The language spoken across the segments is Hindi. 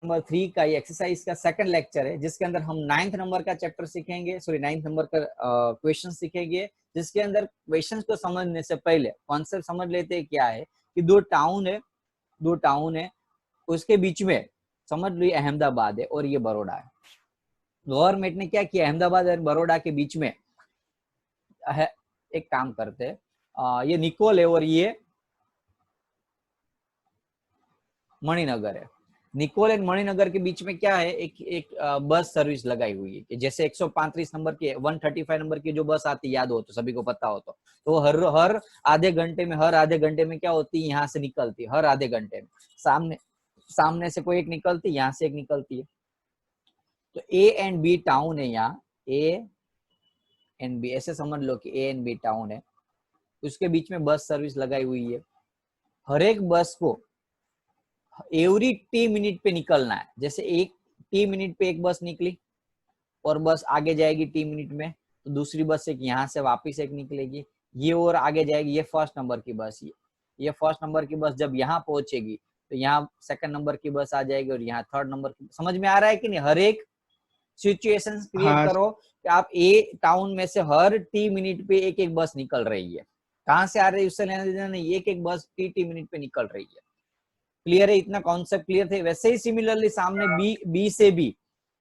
नंबर 3 का ये एक्सरसाइज का सेकंड लेक्चर है, जिसके अंदर हम 9th नंबर का चैप्टर सीखेंगे, सॉरी 9th नंबर का क्वेश्चन सीखेंगे, जिसके अंदर क्वेश्चंस को समझने से पहले कॉन्सेप्ट समझ लेते हैं। क्या है कि दो टाउन है, उसके बीच में समझ लो अहमदाबाद है और ये बड़ौदा है। गवर्नमेंट ने क्या किया, अहमदाबाद और बड़ौदा के बीच में है, एक काम करते हैं, ये निकोल है और ये मणिनगर है। निकोल एंड मणिनगर के बीच में क्या है, एक बस सर्विस लगाई हुई है कि जैसे 135 नंबर की 135 नंबर की जो बस आती, याद हो तो, सभी को पता हो तो हर आधे घंटे में क्या होती है, यहाँ से निकलती है। हर आधे घंटे में सामने से कोई एक निकलती, यहाँ से एक निकलती है। तो ए एंड बी टाउन है, यहाँ ए एंड बी, ऐसे समझ लो कि ए एंड बी टाउन है, उसके बीच में बस सर्विस लगाई हुई है। हर एक बस को एवरी टी मिनट पे निकलना है। जैसे एक टी मिनट पे एक बस निकली और बस आगे जाएगी टी मिनट में, तो दूसरी बस एक यहाँ से वापस एक निकलेगी, ये और आगे जाएगी। ये फर्स्ट नंबर की बस, ये फर्स्ट नंबर की बस जब यहाँ पहुंचेगी तो यहाँ सेकंड नंबर की बस आ जाएगी और यहाँ थर्ड नंबर की। समझ में आ रहा है कि नहीं? हर एक सिचुएशन क्रिएट हाँ करो कि आप ए टाउन में से हर टी मिनट पे एक एक बस निकल रही है, कहाँ से आ रही है उससे लेना देना नहीं, एक एक बस टी मिनट पे निकल रही है। क्लियर है? इतना कॉन्सेप्ट क्लियर थे? वैसे ही सिमिलरली सामने बी से भी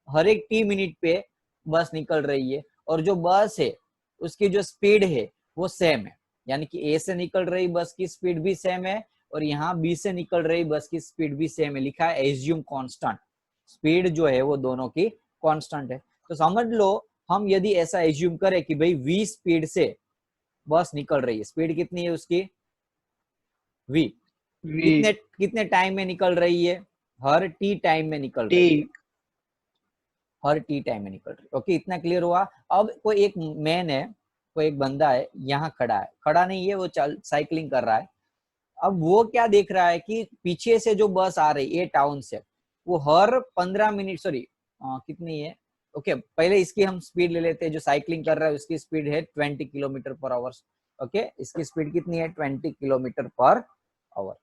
हर एक टी मिनट पे बस निकल रही है, और जो बस है उसकी जो स्पीड है वो सेम है, यानी कि ए से निकल रही बस की स्पीड भी सेम है और यहाँ बी से निकल रही बस की स्पीड भी सेम है। लिखा है एज्यूम कांस्टेंट, स्पीड जो है वो दोनों की कांस्टेंट है। तो समझ लो, हम यदि ऐसा एज्यूम करें कि भाई v स्पीड से बस निकल रही है, स्पीड कितनी है उसकी v, वी कितने कितने टाइम में निकल रही है, हर टी टाइम में निकल टी रही है, हर टी टाइम में निकल रही है। ओके, इतना क्लियर हुआ। अब कोई एक मैन है, कोई एक बंदा है यहाँ खड़ा है, खड़ा नहीं है, वो चल साइकिलिंग कर रहा है। अब वो क्या देख रहा है कि पीछे से जो बस आ रही है टाउन से, वो हर 15 मिनट, सॉरी कितनी है, ओके पहले इसकी हम स्पीड ले लेते हैं। जो साइकिलिंग कर रहा है उसकी स्पीड है 20 किलोमीटर पर आवर। ओके, इसकी स्पीड कितनी है, 20 किलोमीटर पर आवर।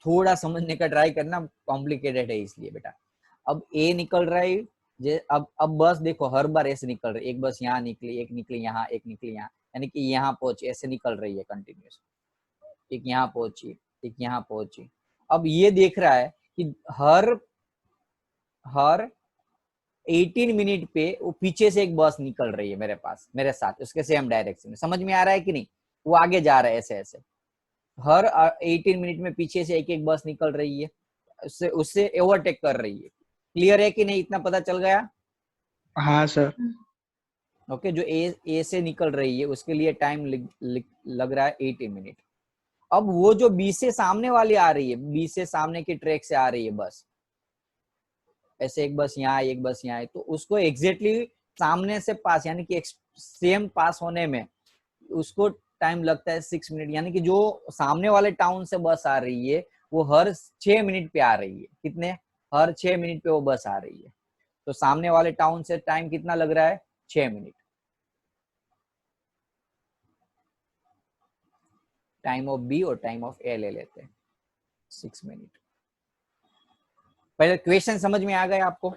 थोड़ा समझने का ट्राई करना, कॉम्प्लिकेटेड है इसलिए बेटा। अब ए निकल रहा है, अब बस देखो हर बार ऐसे निकल रही है, एक बस यहाँ निकली, एक निकली यहाँ, एक निकली यहाँ, यानी कि यहाँ पहुंची, ऐसे निकल रही है कंटिन्यूस। एक यहाँ पहुंची, एक यहाँ पहुंची। अब ये देख रहा है कि हर हर 18 मिनट पे वो पीछे से एक बस निकल रही है मेरे पास, मेरे साथ, उसके सेम डायरेक्शन में। समझ में आ रहा है कि नहीं? वो आगे जा रहा है ऐसे ऐसे, हर 18 मिनट में पीछे से एक एक बस निकल रही है, उससे उससे ओवरटेक कर रही है। क्लियर है कि नहीं? इतना पता चल गया? हाँ सर। ओके, जो ए से निकल रही है उसके लिए टाइम लग रहा है 18 मिनट। अब वो जो बी से सामने वाली आ रही है, बी से सामने की ट्रैक से आ रही है बस, ऐसे एक बस यहाँ आई, एक बस यहाँ आई, तो उसको एग्जैक्टली सामने से पास, यानी कि सेम पास होने में उसको टाइम लगता है 6 मिनट। यानी कि जो सामने वाले टाउन से बस आ रही है वो हर 6 मिनट पे आ रही है। कितने? हर 6 मिनट पे वो बस आ रही है। तो सामने वाले टाउन से टाइम कितना लग रहा है? 6 मिनट। टाइम ऑफ बी और टाइम ऑफ ए ले लेते हैं, 6 मिनट। पहले क्वेश्चन समझ में आ गए आपको?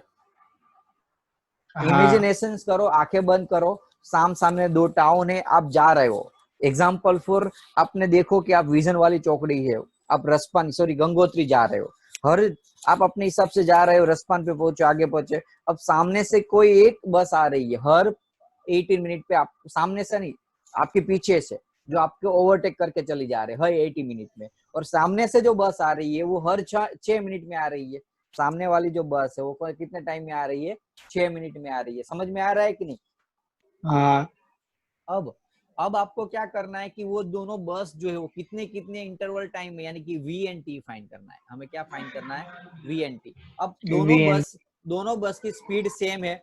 हाँ इमेजिनेशन करो, आंखें बंद करो, सामने दो टाउन है, आप जा रहे हो। एग्जाम्पल फॉर, आपने देखो कि आप विजन वाली चौकड़ी है, आप रसपान सॉरी गंगोत्री जा रहे हो, हर आप अपने हिसाब से जा रहे हो, रसपान पे पहुंचे, आगे पहुंचे। अब सामने से कोई एक बस आ रही है हर 18 मिनट पे, आप सामने से नहीं, आपके पीछे से, जो आपको ओवरटेक करके चली जा रहे है हर 80 मिनट में। और सामने से जो बस आ रही है वो हर 6 मिनट में आ रही है। सामने वाली जो बस है वो कितने टाइम में आ रही है? 6 मिनट में आ रही है। समझ में आ रहा है कि नहीं? हाँ अब अब आपको क्या करना है कि वो दोनों बस जो है वो कितने कितने इंटरवल टाइम में, यानी कि वी एंड टी फाइंड करना है हमें। क्या फाइंड करना है? V and T. अब वी एन दोनों बस की स्पीड सेम है,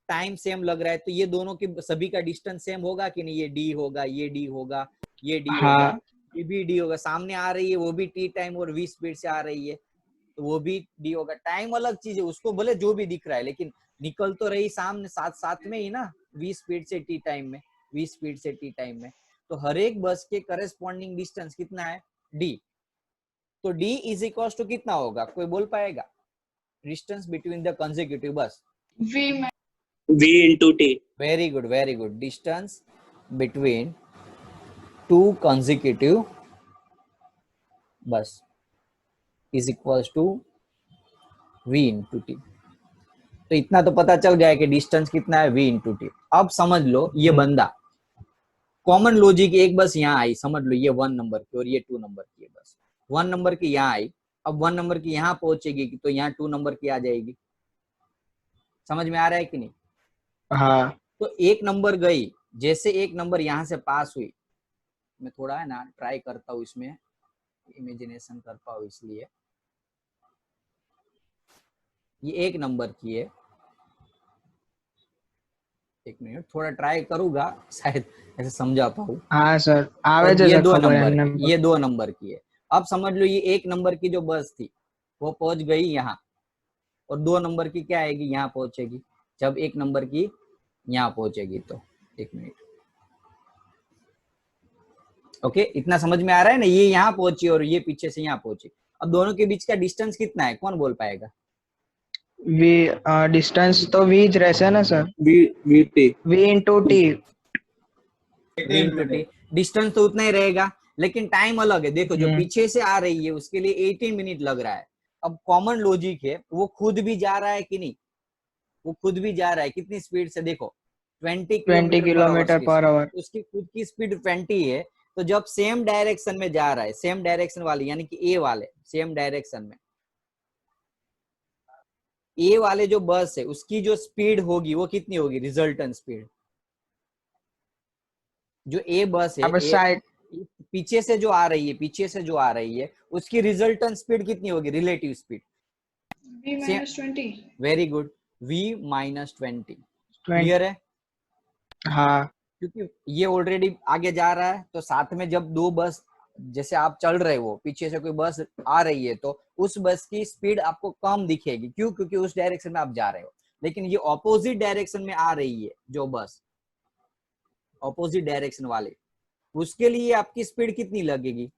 टाइम सेम लग रहा है, तो ये दोनों की सभी का डिस्टेंस सेम होगा कि नहीं? ये डी होगा, ये डी होगा, ये डी होगा, हाँ ये भी डी होगा। सामने आ रही है वो भी टी टाइम और वी स्पीड से आ रही है, तो वो भी डी होगा। टाइम अलग चीज है, उसको भले जो भी दिख रहा है, लेकिन निकल तो रही सामने साथ साथ में ही ना, वी स्पीड से टी टाइम में, वी स्पीड से टी टाइम में। तो हर एक बस के करस्पॉन्डिंग डिस्टेंस कितना है? डी। तो d इज इक्वल टू कितना होगा, कोई बोल पाएगा? Distance between the consecutive bus. V into T. Very good, very good. Distance between two consecutive bus is equal to v into T. तो इतना तो पता चल गया कि डिस्टेंस कितना है, v इंटू टी। अब समझ लो ये बंदा कॉमन लॉजिक, एक बस यहाँ आई, समझ लो ये 1 नंबर की और ये 2 नंबर की है बस। 1 नंबर की यहाँ आई, अब 1 नंबर की यहाँ पहुंचेगी तो यहाँ 2 नंबर की आ जाएगी। समझ में आ रहा है कि नहीं? हाँ तो 1 नंबर गई, जैसे 1 नंबर यहाँ से पास हुई, मैं थोड़ा है ना ट्राई करता हूँ इसमें इमेजिनेशन कर पाऊँ, इसलिए ये 1 नंबर की है। एक मिनट थोड़ा ट्राई करूंगा, शायद ऐसे समझा पाऊँ। हाँ सर आवे और છે ये સર 2 ખબર नंबर એમને की, ये 2 नंबर की है। अब समझ लो ये 1 नंबर की जो बस थी वो पहुंच गई यहाँ, और 2 नंबर की क्या आएगी, यहाँ पहुंचेगी। जब 1 नंबर की यहाँ पहुंचेगी तो एक मिनट, ओके इतना समझ में आ रहा है ना? ये यहाँ पहुंची और ये पीछे से यहाँ पहुंची। अब दोनों के बीच का डिस्टेंस कितना है, कौन बोल पाएगा? વી ડિસ્ટન્સ તો વી જ રહેશે ને sir VT. V into T v into T. Distance तो उतना ही रहेगा, लेकिन टाइम अलग है। देखो जो पीछे से आ रही है उसके लिए 18 मिनट लग रहा है। अब कॉमन लॉजिक है, वो खुद भी जा रहा है कि नहीं? वो खुद भी जा रहा है, कितनी स्पीड से? देखो 20 20 किलोमीटर किलोमीटर पर आवर उसकी खुद की स्पीड 20 है। तो जब सेम डायरेक्शन में जा रहा है, सेम डायरेक्शन वाले यानी कि ए वाले सेम डायरेक्शन में, ए वाले जो बस है उसकी जो स्पीड होगी वो कितनी होगी, रिजल्टेंट स्पीड। जो ए बस है, આપણે સાઈડ पीछे से जो आ रही है, पीछे से जो आ रही है उसकी रिजल्टेंट स्पीड कितनी होगी, relative speed? V minus 20. Very good, v minus 20। 20 clear है? हाँ क्योंकि ये ऑलरेडी आगे जा रहा है, तो साथ में जब दो बस, जैसे आप चल रहे हो, पीछे से कोई बस आ रही है तो उस बस की स्पीड आपको कम दिखेगी। क्यों? क्योंकि उस डायरेक्शन में आप जा रहे हो। लेकिन ये ऑपोजिट डायरेक्शन में आ रही है जो बस, ऑपोजिट डायरेक्शन वाले, उसके लिए आपकी स्पीड कितनी लगेगी?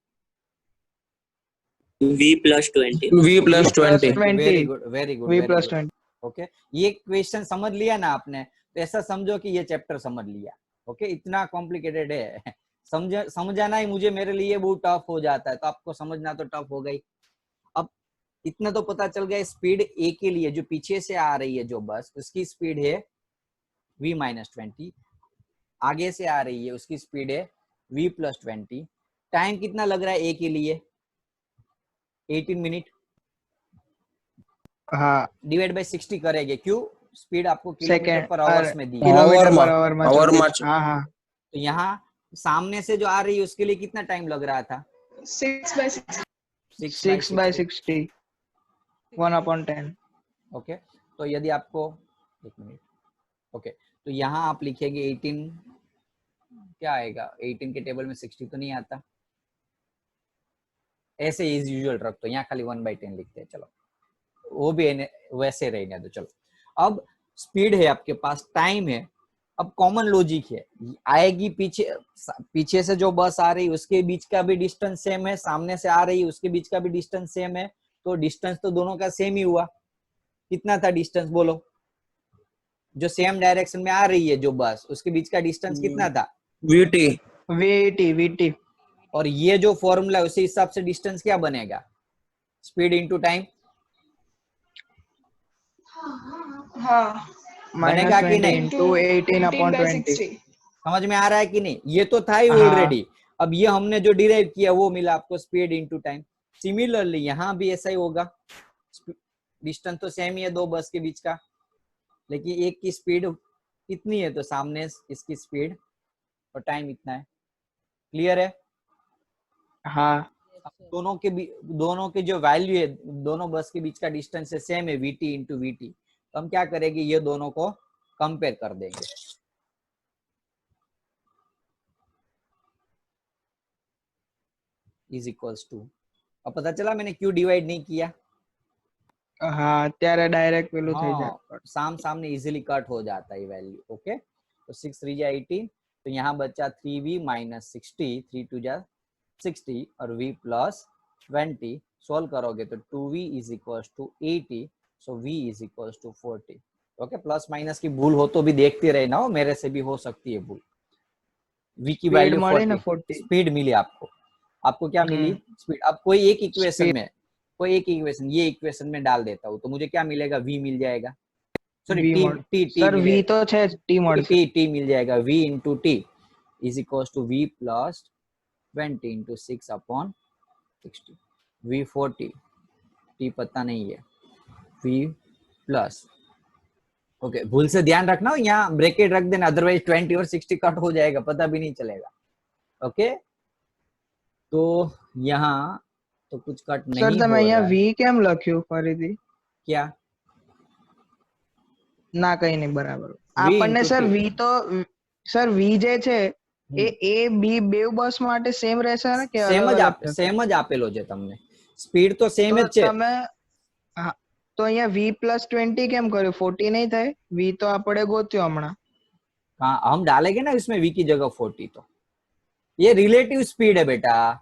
V plus 20. V plus 20. 20 very good, very good, V very plus good. 20 okay, ये क्वेश्चन समझ लिया ना आपने, तो ऐसा समझो कि ये चैप्टर समझ लिया। ओके, इतना कॉम्प्लिकेटेड है, समझाना ही मुझे मेरे लिए बहुत टफ हो जाता है, तो आपको समझना तो टफ हो गई। अब इतना तो पता चल गया, स्पीड ए के लिए जो पीछे से आ रही है जो बस, उसकी स्पीड है v माइनस 20। आगे से आ रही है उसकी स्पीड है v प्लस 20। टाइम कितना लग रहा है ए के लिए? 18 मिनट। हाँ डिवाइड बाय 60 करेंगे, क्यों? स्पीड आपको किलोमीटर सेकंड पर आवर्स में दी है। किलोमीटर Hour पर માં. आवर में Hour चौबीस। માં. हाँ हाँ तो यहाँ सामने से जो आ रही है उसके लिए कितना टाइम लग रहा था? 6 by 6. 6 by 60 1/10 ओके, तो यदि आपको एक मिनट, ओके तो यहाँ आप लिखेंगे 18, क्या आएगा 18 के टेबल में 60 तो नहीं आता, ऐसे इज यूजुअल रख, तो यहाँ खाली 1/10 लिखते हैं। चलो वो भी वैसे रहेगा। तो चलो, अब स्पीड है आपके पास, टाइम है, अब कॉमन लॉजिक है, आएगी पीछे से जो बस आ रही है उसके बीच का भी डिस्टेंस सेम है, सामने से आ रही है उसके बीच का भी डिस्टेंस सेम है, तो डिस्टेंस तो दोनों का सेम ही हुआ। कितना था डिस्टेंस बोलो? जो सेम डायरेक्शन में आ रही है जो बस, उसके बीच का डिस्टेंस कितना था? VT. वीटी और ये जो फॉर्मूला है उसी हिसाब से डिस्टेंस क्या बनेगा, स्पीड इंटू टाइम हाँ. बनेगा कि -20 नहीं? into 18/20 समझ में आ रहा है कि नहीं? ये तो था ही हाँ। ऑलरेडी। अब ये हमने जो डिराइव किया वो मिला आपको, स्पीड इंटू टाइम। सिमिलरली यहाँ भी ऐसा ही होगा, डिस्टेंस तो सेम ही है दो बस के बीच का, लेकिन एक की स्पीड कितनी है तो सामने इसकी स्पीड और टाइम इतना है। क्लियर है? हाँ दोनों के जो वैल्यू है, दोनों बस के बीच का डिस्टेंस है सेम है, वीटी इंटू वीटी। तो हम क्या करेंगे, ये दोनों को कंपेयर कर देंगे। इज इक्वल्स टू, अब पता चला मैंने क्यों डिवाइड नहीं किया? हाँ અત્યારે ડાયરેક્ટ પેલું થઈ જાય हाँ, सामने इजीली कट हो जाता है वैल्यू। ओके, तो 6 3 जा 18, तो यहाँ बचा 3v माइनस 60, 3 2 जा 60 और v प्लस 20 सोल्व करोगे तो 2v is equals to 80, so v is equals to 40। Okay, plus minus की भूल हो तो भी देखते रहना हो, मेरे से भी हो सकती है भूल। v की स्पीड वैल्यू मળી ને 40, 40 स्पीड मिली आपको। आपको क्या मिली? स्पीड। अब कोई एक इक्वेशन Speed. में, कोई एक इक्वेशन, ये इक्वेशन में डाल देता हूँ तो मुझे क्या मिलेगा? v मिल जाएगा। सॉरी v टी, મળ टी टी સર v मिलेगा, તો છે જ t મળશે टी टी मिल जाएगा। v into T is equal to v plus 20 into 6 upon 60। v 40, T पता नहीं है, v प्लस, ओके, भूल से ध्यान रखना हो, यहाँ ब्रैकेट रख देना, अदरवाइज 20 और 60 कट हो जाएगा, पता भी नहीं चलेगा। ओके, तो यहाँ तो कुछ कट સર नहीं તમે हो અહીંયા रहा v है। કેમ લખ્યું ફરીથી क्या? ના કઈ નહીં બરાબર v આપણને इंटू સર टी, v તો સર v જે છે એ a b બેવ બસ માટે સેમ રહેશે ને કે સેમ અલગ જ અલગ થશે સેમ જ આપેલો છે તમને, સ્પીડ તો સેમ તો જ છે। તમે હા તો અહીંયા v પ્લસ 20 કેમ કર્યું 40 નહીં થાય v તો આપણે ગોત્યો હમણાં हाँ, हम डालेंगे ना इसमें v की जगह 40, तो ये रिलेटिव स्पीड है बेटा,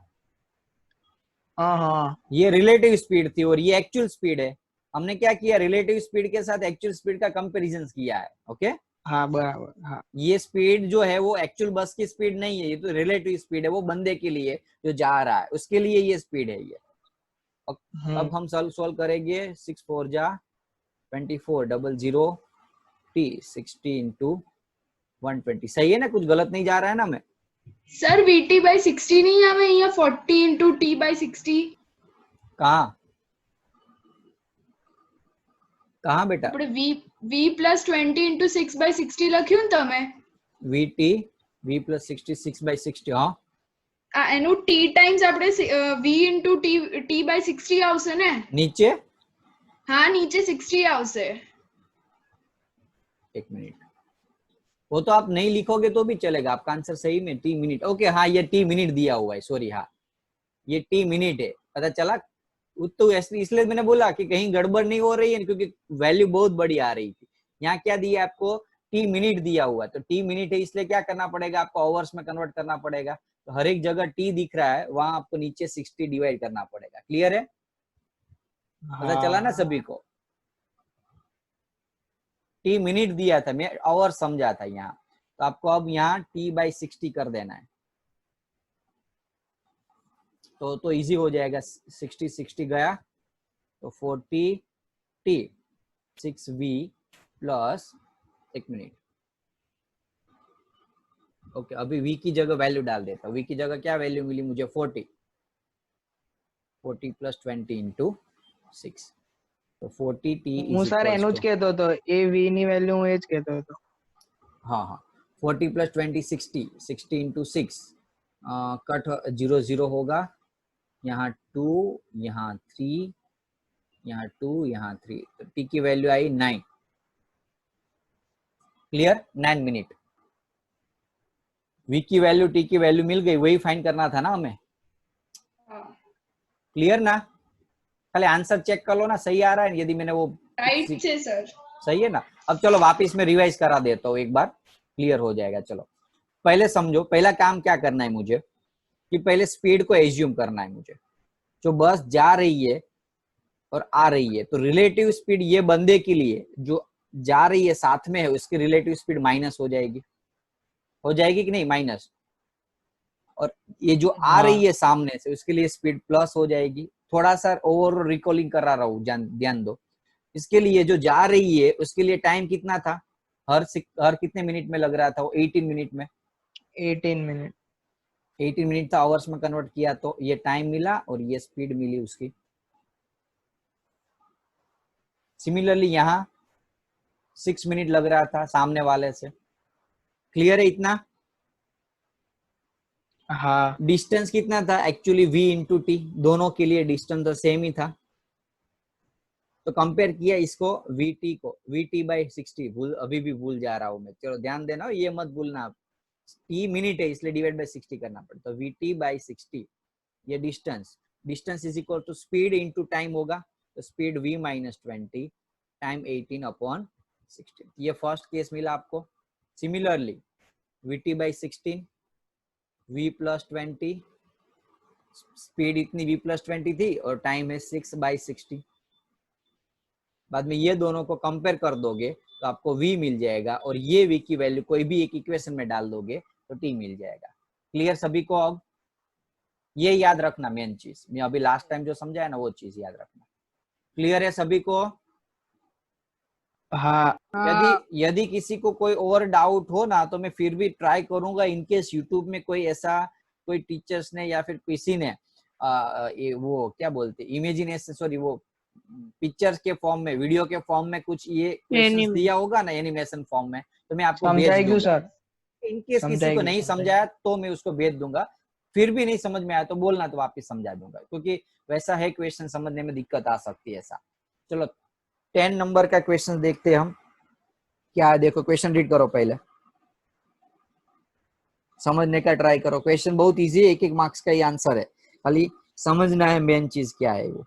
હા હા ये रिलेटिव स्पीड थी और ये एक्चुअल स्पीड है। हमने क्या किया? रिलेटिव स्पीड के साथ एक्चुअल स्पीड का कंपैरिजन किया है। ओके, હા बराबर हाँ ये स्पीड जो है वो एक्चुअल बस की स्पीड नहीं है, ये तो रिलेटिव स्पीड है, वो बंदे के लिए जो जा रहा है उसके लिए ये स्पीड है ये। अब हम सोल्व करेंगे, 6 4 जा 24 00 t 60 इंटू 120, सही है ना? कुछ गलत नहीं जा रहा है ना? मैं सर VT by 60 नहीं આવે અહીંયા 40 into T by 60 कहाँ कहाँ बेटा? આપણે V plus 20 into 6 by 60 લખ્યું ને તમે vt v plus 66 by 60, हाँ આ એનું T times આપણે V into T by 60 આવશે ને नीचे હા નીચે 60 આવશે। एक मिनट, वो तो आप नहीं लिखोगे तो भी चलेगा, आपका आंसर सही में टी मिनट। ओके, हाँ ये टी मिनट दिया हुआ है, सॉरी, हाँ ये टी मिनट है, पता चला? तो इसलिए मैंने बोला कि कहीं गड़बड़ नहीं हो रही है, क्योंकि वैल्यू बहुत बड़ी आ रही थी। यहाँ क्या दिया आपको? टी मिनट दिया हुआ है, तो टी मिनट है, इसलिए क्या करना पड़ेगा आपको? आवर्स में कन्वर्ट करना पड़ेगा। तो हर एक जगह टी दिख रहा है, वहां आपको नीचे 60 डिवाइड करना पड़ेगा। क्लियर है? पता चला ना सभी को? टी मिनट दिया था, मैं आवर समझा था यहाँ, तो आपको अब यहाँ टी बाई 60 कर देना है, तो इजी हो जाएगा। 60 60 गया तो 40 टी 6v प्लस, एक मिनट, ओके, अभी v की जगह वैल्यू डाल देता हूँ। v की जगह क्या वैल्यू मिली मुझे? 40 प्लस 20 इंटू 6, तो 40 t હું इज સર એનું જ इक्वल्स टू, કહેતો હતો એ v ની વેલ્યુ હું એ જ કહેતો હતો हाँ हाँ 40 प्लस 20 60, 60 इंटू 6, कट 0 0 होगा, यहाँ 2, यहाँ 3, यहाँ 2, यहाँ 3, तो टी की वैल्यू आई 9। क्लियर? 9 मिनट। वी की वैल्यू, टी की वैल्यू मिल गई, वही फाइंड करना था ना हमें। क्लियर ना? खाली आंसर चेक कर लो ना, सही आ रहा है? यदि मैंने वो રાઈટ છે સર सही है ना? अब चलो वापिस में रिवाइज करा देता हूँ, एक बार क्लियर हो जाएगा। चलो पहले समझो, पहला काम क्या करना है मुझे कि पहले स्पीड को एज्यूम करना है मुझे। जो बस जा रही है और आ रही है, तो रिलेटिव स्पीड ये बंदे के लिए जो जा रही है साथ में है, उसकी रिलेटिव स्पीड माइनस हो जाएगी कि नहीं? माइनस। और ये जो आ रही है सामने से, उसके लिए स्पीड प्लस हो जाएगी। थोड़ा सा ओवर रिकॉलिंग करा रहा हूँ, ध्यान दो। इसके लिए जो जा रही है उसके लिए टाइम कितना था? हर कितने मिनट में लग रहा था वो? 18 मिनट में। 18 मिनट 18 मिनट था, आवर्स में कन्वर्ट किया तो ये टाइम मिला और ये स्पीड मिली उसकी। सिमिलरली यहाँ 6 मिनट लग रहा था सामने वाले से। क्लियर है इतना? हाँ डिस्टेंस कितना था? एक्चुअली v इंटू टी, दोनों के लिए डिस्टेंस तो सेम ही था, तो कंपेयर किया इसको vt को, vt बाई 60, भूल अभी भी भूल जा रहा हूं मैं, चलो ध्यान देना, ये मत भूलना आप, t मिनट है इसलिए डिवाइड बाई 60 करना पड़ता, तो vt बाई 60, ये distance is equal to speed into time होगा, तो speed v minus 20 time 18 upon 60, ये फर्स्ट केस मिला आपको। Similarly vt by 16, v plus 20, speed इतनी v+20 थी और टाइम है 6/60। बाद में ये दोनों को कंपेयर कर दोगे तो आपको v मिल जाएगा और ये v की वैल्यू कोई भी एक इक्वेशन में डाल दोगे तो t मिल जाएगा। क्लियर सभी को? अब ये याद रखना, मेन चीज मैं अभी लास्ट टाइम जो समझाया ना वो चीज याद रखना। क्लियर है सभी को? हाँ यदि किसी को कोई और डाउट हो ना तो मैं फिर भी ट्राई करूंगा, इनकेस यूट्यूब में कोई ऐसा कोई टीचर्स ने या फिर किसी ने वो क्या बोलते इमेजिनेशन, सॉरी वो पिक्चर्स के फॉर्म में, वीडियो के फॉर्म में कुछ ये क्वेश्चंस दिया होगा ना एनिमेशन फॉर्म में, तो मैं आपको भेज समझाएगी दूंगा। सर, इनकेस किसी को नहीं समझाया तो मैं उसको भेज दूंगा, फिर भी नहीं समझ में आया तो बोलना, तो वापस समझा दूंगा, क्योंकि वैसा है क्वेश्चन समझने में दिक्कत आ सकती है ऐसा। चलो 10 नंबर का क्वेश्चन देखते हैं हम क्या है। देखो क्वेश्चन रीड करो, पहले समझने का ट्राई करो। क्वेश्चन बहुत इजी है, एक एक मार्क्स का ही आंसर है, खाली समझना है मेन चीज क्या है वो।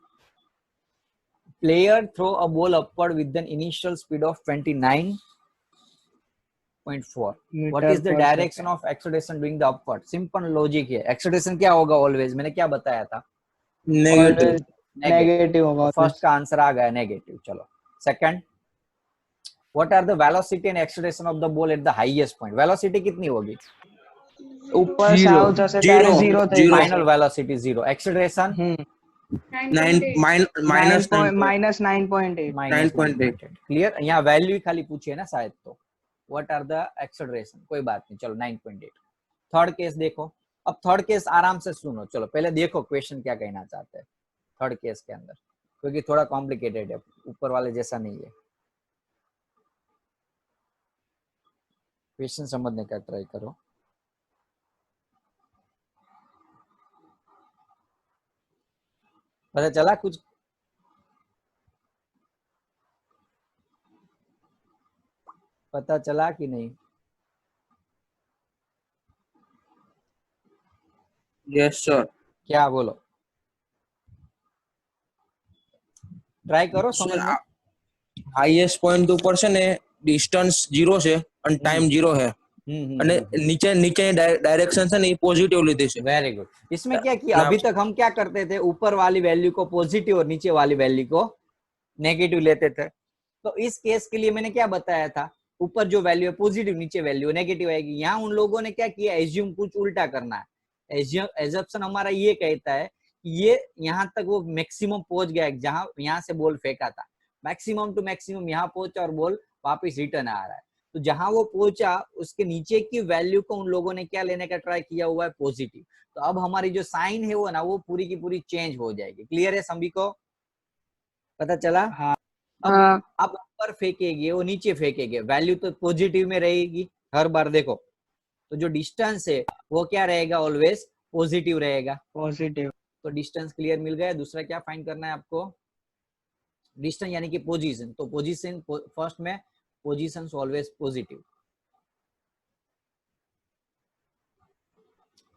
Player throw a ball upward with an initial speed of 29.4 what is the direction of acceleration doing the upward. Simple logic है, एक्सेलरेशन क्या होगा ऑलवेज, मैंने क्या बताया था, नेगेटिव। नेगेटिव होगा। फर्स्ट का आंसर आ गया नेगेटिव। चलो second, what are the velocity and acceleration of the ball at the highest point. Velocity कितनी होगी, ऊपर से आओ जैसे ત્યારે 0 થઈ Zero. જશે। Final velocity 0। Acceleration minus 9.8। -9.8। Clear? यहाँ वैल्यू खाली पूछी है ना शायद, तो व्हाट आर द एक्सेलरेशन, कोई बात नहीं, चलो 9.8। थर्ड केस देखो, अब थर्ड केस आराम से सुनो, चलो पहले देखो क्वेश्चन क्या कहना चाहते हैं थर्ड केस के अंदर, क्योंकि थोड़ा कॉम्प्लिकेटेड है, ऊपर वाले जैसा नहीं है। क्वेश्चन समझने का ट्राई करो। पता चला कुछ? पता चला कि नहीं? Yes sir. क्या बोलो, ટ્રાય કરો સમજને। હાઈએસ્ટ પોઈન્ટ ઉપર છે ને ડિસ્ટન્સ 0 છે અને ટાઈમ 0 છે અને નીચે નીચે डायरेक्शन છે ને એ पॉजिटिव લીધી છે। Very good. इसमें क्या किया, अभी तक हम क्या करते थे, ऊपर वाली वैल्यू को पॉजिटिव और नीचे वाली वैल्यू को नेगेटिव लेते थे। तो इस केस के लिए मैंने क्या बताया था, ऊपर जो वैल्यू है पॉजिटिव, नीचे वैल्यू नेगेटिव आएगी। यहाँ उन लोगों ने क्या किया, एज्यूम कुछ उल्टा करना है। एजप्शन हमारा ये कहता है ये यहाँ तक वो मैक्सिमम पहुंच गया, जहां यहाँ से बॉल फेंका था, मैक्सिमम टू मैक्सिमम यहाँ पहुंचा और बॉल वापस रिटर्न आ रहा है। तो जहां वो पहुंचा उसके नीचे की वैल्यू को उन लोगों ने क्या लेने का ट्राई किया हुआ है, पॉजिटिव। तो अब हमारी जो साइन है वो ना वो पूरी की पूरी चेंज हो जाएगी। क्लियर है सभी को? पता चला? हाँ। अब ऊपर फेंकेंगे वो नीचे फेंकेंगे, वैल्यू तो पॉजिटिव में रहेगी हर बार। देखो तो जो डिस्टेंस है वो क्या रहेगा, ऑलवेज पॉजिटिव रहेगा। पॉजिटिव। तो डिस्टेंस क्लियर मिल गया। दूसरा क्या फाइंड करना है आपको, डिस्टेंस यानी कि पोजीशन। तो पोजीशन फर्स्ट में पोजीशन ऑलवेज पॉजिटिव।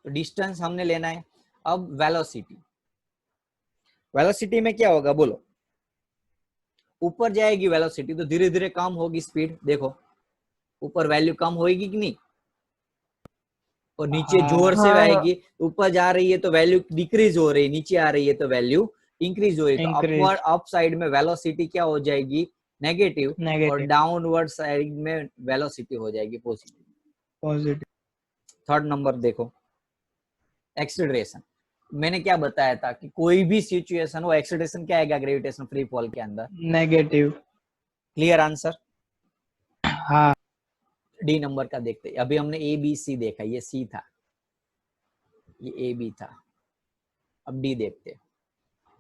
तो डिस्टेंस हमने लेना है। अब वेलोसिटी, वेलोसिटी में क्या होगा बोलो, ऊपर जाएगी वेलोसिटी तो धीरे धीरे कम होगी स्पीड। देखो ऊपर वैल्यू कम होगी कि नहीं, और नीचे जोर से आएगी, ऊपर जा रही है तो वैल्यू डिक्रीज हो रही है, नीचे आ रही है तो वैल्यू इंक्रीज हो रही है। तो अपवर्ड अप साइड में वेलोसिटी क्या हो जाएगी, नेगेटिव, और डाउनवर्ड साइड में वेलोसिटी हो जाएगी पॉजिटिव। थर्ड नंबर देखो, एक्सीलरेशन। मैंने क्या बताया था कि कोई भी सिचुएशन हो, एक्सीलरेशन क्या आएगा ग्रेविटेशन फ्री फॉल के अंदर, नेगेटिव। Clear answer? हाँ। डी नंबर का देखते हैं। अभी हमने ए बी सी देखा, ये सी था, ये ए बी था। अब डी देखते हैं।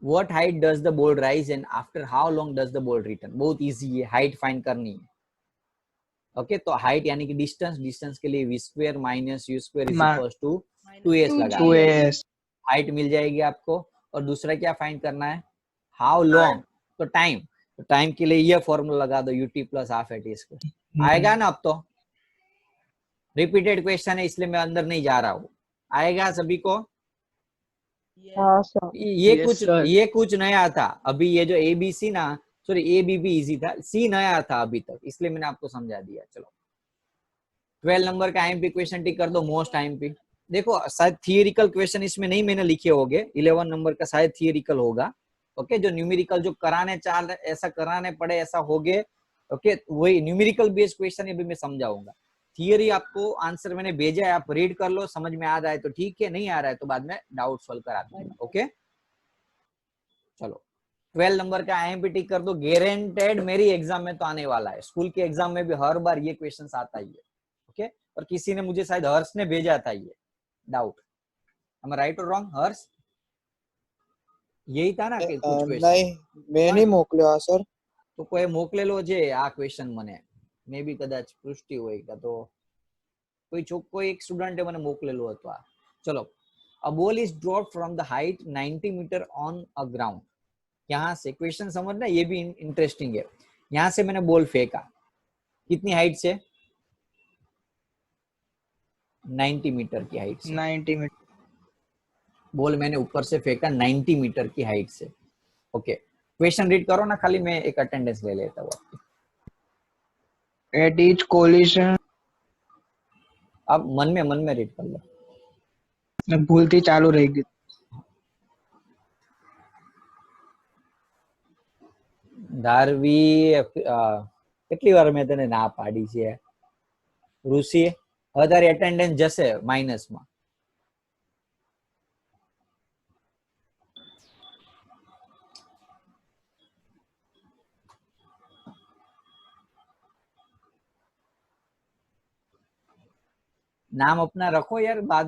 What height does the ball rise and after how long does the ball return? बहुत इजी है, हाइट फाइंड करनी है। ओके तो हाइट यानी कि डिस्टेंस, डिस्टेंस के लिए v square minus u square is equal to 2s लगा, 2s हाइट मिल जाएगी आपको। और दूसरा क्या फाइंड करना है, हाउ लॉन्ग, तो टाइम। तो टाइम के लिए ये फॉर्मूला लगा दो, ut plus half at square आएगा ना। अब तो रिपीटेड क्वेश्चन है इसलिए मैं अंदर नहीं जा रहा हूँ, आएगा सभी को? ये कुछ नया था अभी, ये जो ए बी सी ना, सॉरी ए बी भी इजी था, सी नया था अभी तक, इसलिए मैंने आपको समझा दिया। चलो 12 नंबर का आईएमपी क्वेश्चन टिक कर दो, मोस्ट आईएमपी। देखो शायद थियरिकल क्वेश्चन इसमें नहीं मैंने लिखे होंगे, 11 नंबर का शायद थियरिकल होगा। ओके, जो न्यूमेरिकल जो कराने चाल ऐसा कराने पड़े ऐसा होगे। ओके, वही न्यूमेरिकल बेस्ड क्वेश्चन भी मैं समझाऊंगा। थियरी आपको आंसर मैंने भेजा है, आप रीड कर लो, समझ में आ रहा है तो ठीक है, नहीं आ रहा है तो बाद में डाउट सॉल्व करा दूंगा। ओके चलो 12 नंबर का IMP टिक कर दो, गारंटेड मेरी एग्जाम में तो आने वाला है, स्कूल के एग्जाम में भी हर बार ये क्वेश्चन आता ही है। ओके, और किसी ने मुझे शायद हर्ष ने भेजा था ये doubt, am I right or wrong? हर्ष यही था ना कि कुछ क्वेश्चन नहीं मैं नहीं मोकल्यो सर। तो कोई મોકલેલો છે આ ક્વેશ્ચન મને મે બી કદાચ પૃષ્ટિ હોય કે તો કોઈ એક સ્ટુડન્ટે મને મોકલેલો હતો આ। ચલો, a ball is dropped from the height 90 meter on a ground। यहाँ से क्वेश्चन समझना, ये भी इंटरेस्टिंग है। यहाँ से मैंने बॉल फेंका, कितनी हाइट से? 90 मीटर की हाइट से। 90 मीटर। बॉल मैंने ऊपर से फेंका 90 मीटर की हाइट से। ओके, क्वेश्चन रीड करो ना, खाली मैं एक अटेंडेंस ले लेता हूँ आपकी। एट ईच कोलिशन, आप मन में रीड कर लो, भूलती चालू रहेगी। ધારવી કેટલી વાર મેં તને ના પાડી છે ઋષિ? હવે તારી એટેન્ડન્સ જશે માઇનસમાં। नाम अपना रखो यार, बाद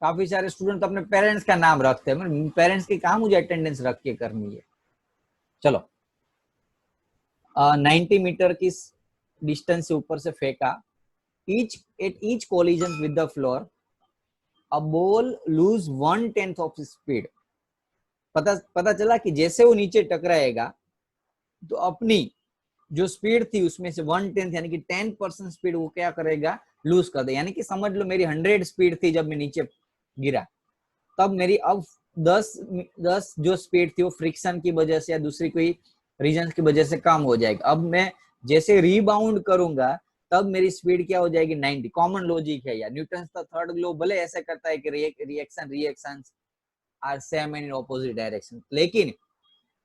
काफी सारे स्टूडेंट अपने पेरेंट्स का नाम रखते हैं, पेरेंट्स की कहाँ मुझे अटेंडेंस रख के करनी है। चलो 90 मीटर की डिस्टेंस से ऊपर से फेंका, at each collision with the floor a ball loose 1/10 of speed. पता चला कि जैसे वो नीचे टकराएगा तो अपनी जो स्पीड थी उसमें से 1/10 यानी कि 10% स्पीड वो क्या करेगा, लूज कर दे। यानी कि समझ लो मेरी 100 स्पीड थी जब मैं नीचे गिरा, तब मेरी अब 10 जो स्पीड थी वो फ्रिक्शन की वजह से या दूसरी कोई रीजन की वजह से कम हो जाएगी। अब मैं जैसे रीबाउंड करूंगा तब मेरी स्पीड क्या हो जाएगी, 90। कॉमन लॉजिक है यार, न्यूटन का थर्ड लॉ भले ऐसे करता है कि reaction are same in opposite direction, लेकिन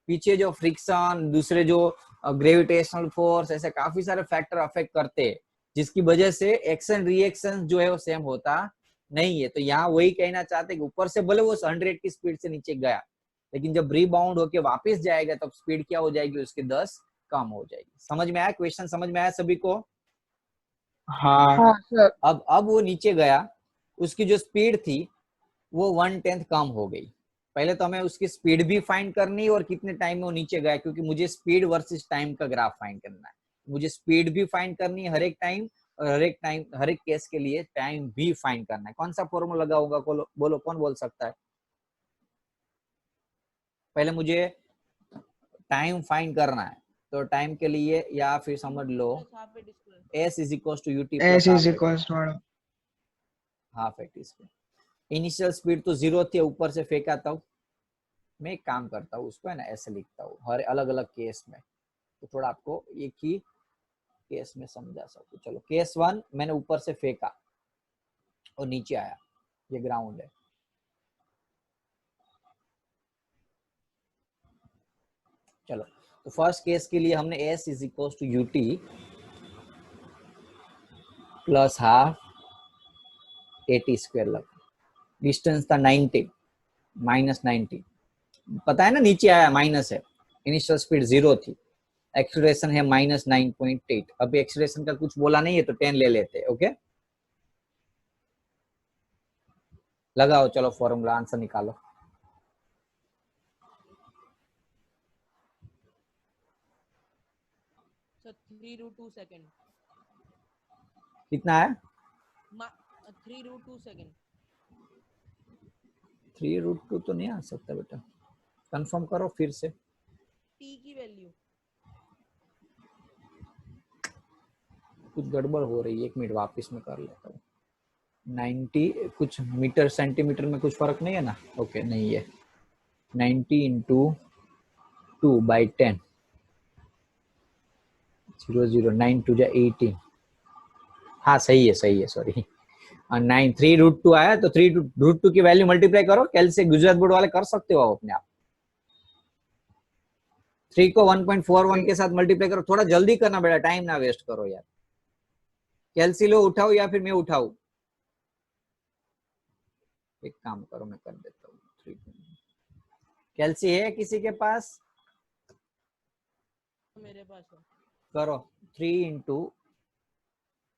पीछे जो फ्रिक्शन, दूसरे जो ग्रेविटेशनल फोर्स, ऐसे काफी सारे फैक्टर अफेक्ट करते हैं जिसकी वजह से एक्शन रिएक्शन जो है वो सेम होता नहीं है। तो यहाँ वही कहना चाहते हैं कि ऊपर से भले वो 100 की स्पीड से नीचे गया, लेकिन जब रिबाउंड होके वापस जाएगा तब स्पीड क्या हो जाएगी, उसकी 10 कम हो जाएगी। समझ में आया क्वेश्चन? समझ में आया सभी को? हाँ सर। अब वो नीचे गया, उसकी जो स्पीड थी वो 1/10 कम हो गई। पहले तो हमें उसकी स्पीड भी फाइंड करनी है और कितने टाइम में वो नीचे गया, क्योंकि मुझे स्पीड वर्सेस टाइम का ग्राफ फाइंड करना है। मुझे स्पीड भी फाइंड करनी है हर एक टाइम, और हर एक केस के लिए टाइम भी फाइंड करना है। कौन सा फॉर्मूला लगा होगा, बोलो कौन बोल सकता है? पहले मुझे टाइम फाइंड करना है, तो टाइम के लिए या फिर समझ लो S is equal to UT S plus is equals to half at square. Initial speed तो 0 थी, ऊपर से फेंका, तब मैं एक काम करता हूँ, उसको है ना ऐसे लिखता हूँ हर अलग अलग केस में, तो थोड़ा आपको एक ही केस में समझा सकूं। चलो केस 1, मैंने ऊपर से फेंका और नीचे आया, ये ग्राउंड है। चलो तो फर्स्ट केस के लिए हमने S is equal to UT plus half AT square लगा। डिस्टेंस था 90 माइनस 90, पता है ना नीचे आया माइनस है। इनिशियल स्पीड 0 थी, एक्सीलरेशन है -9.8। अभी एक्सीलरेशन का कुछ बोला नहीं है तो 10 ले लेते हैं। ओके लगाओ, चलो फॉर्मूला आंसर निकालो। So 3√2 second. कितना है? 3√2 second. 3√2 तो नहीं आ सकता बेटा, कंफर्म करो फिर से। T की वैल्यू कुछ गड़बड़ हो रही है, 1 मिनट वापस में कर लेता हूँ। 90 कुछ मीटर सेंटीमीटर में कुछ फर्क नहीं है ना? ओके नहीं है, 90 इंटू 2/10, 0 0 9 2 18। हाँ सही है सॉरी 9 3√2 आया तो 3√2 की वैल्यू मल्टीप्लाई करो। कैल से गुजरात बोर्ड वाले कर सकते हो आप अपने आप। 3 को 1.41 के साथ मल्टीप्लाई करो। थोड़ा जल्दी करना बेटा, टाइम ना वेस्ट करो यार। कैलसी लो, उठाओ या फिर मैं उठाऊं? एक काम करो, मैं कर देता हूँ। कैलसी है किसी के पास? मेरे पास है। करो 3 इंटू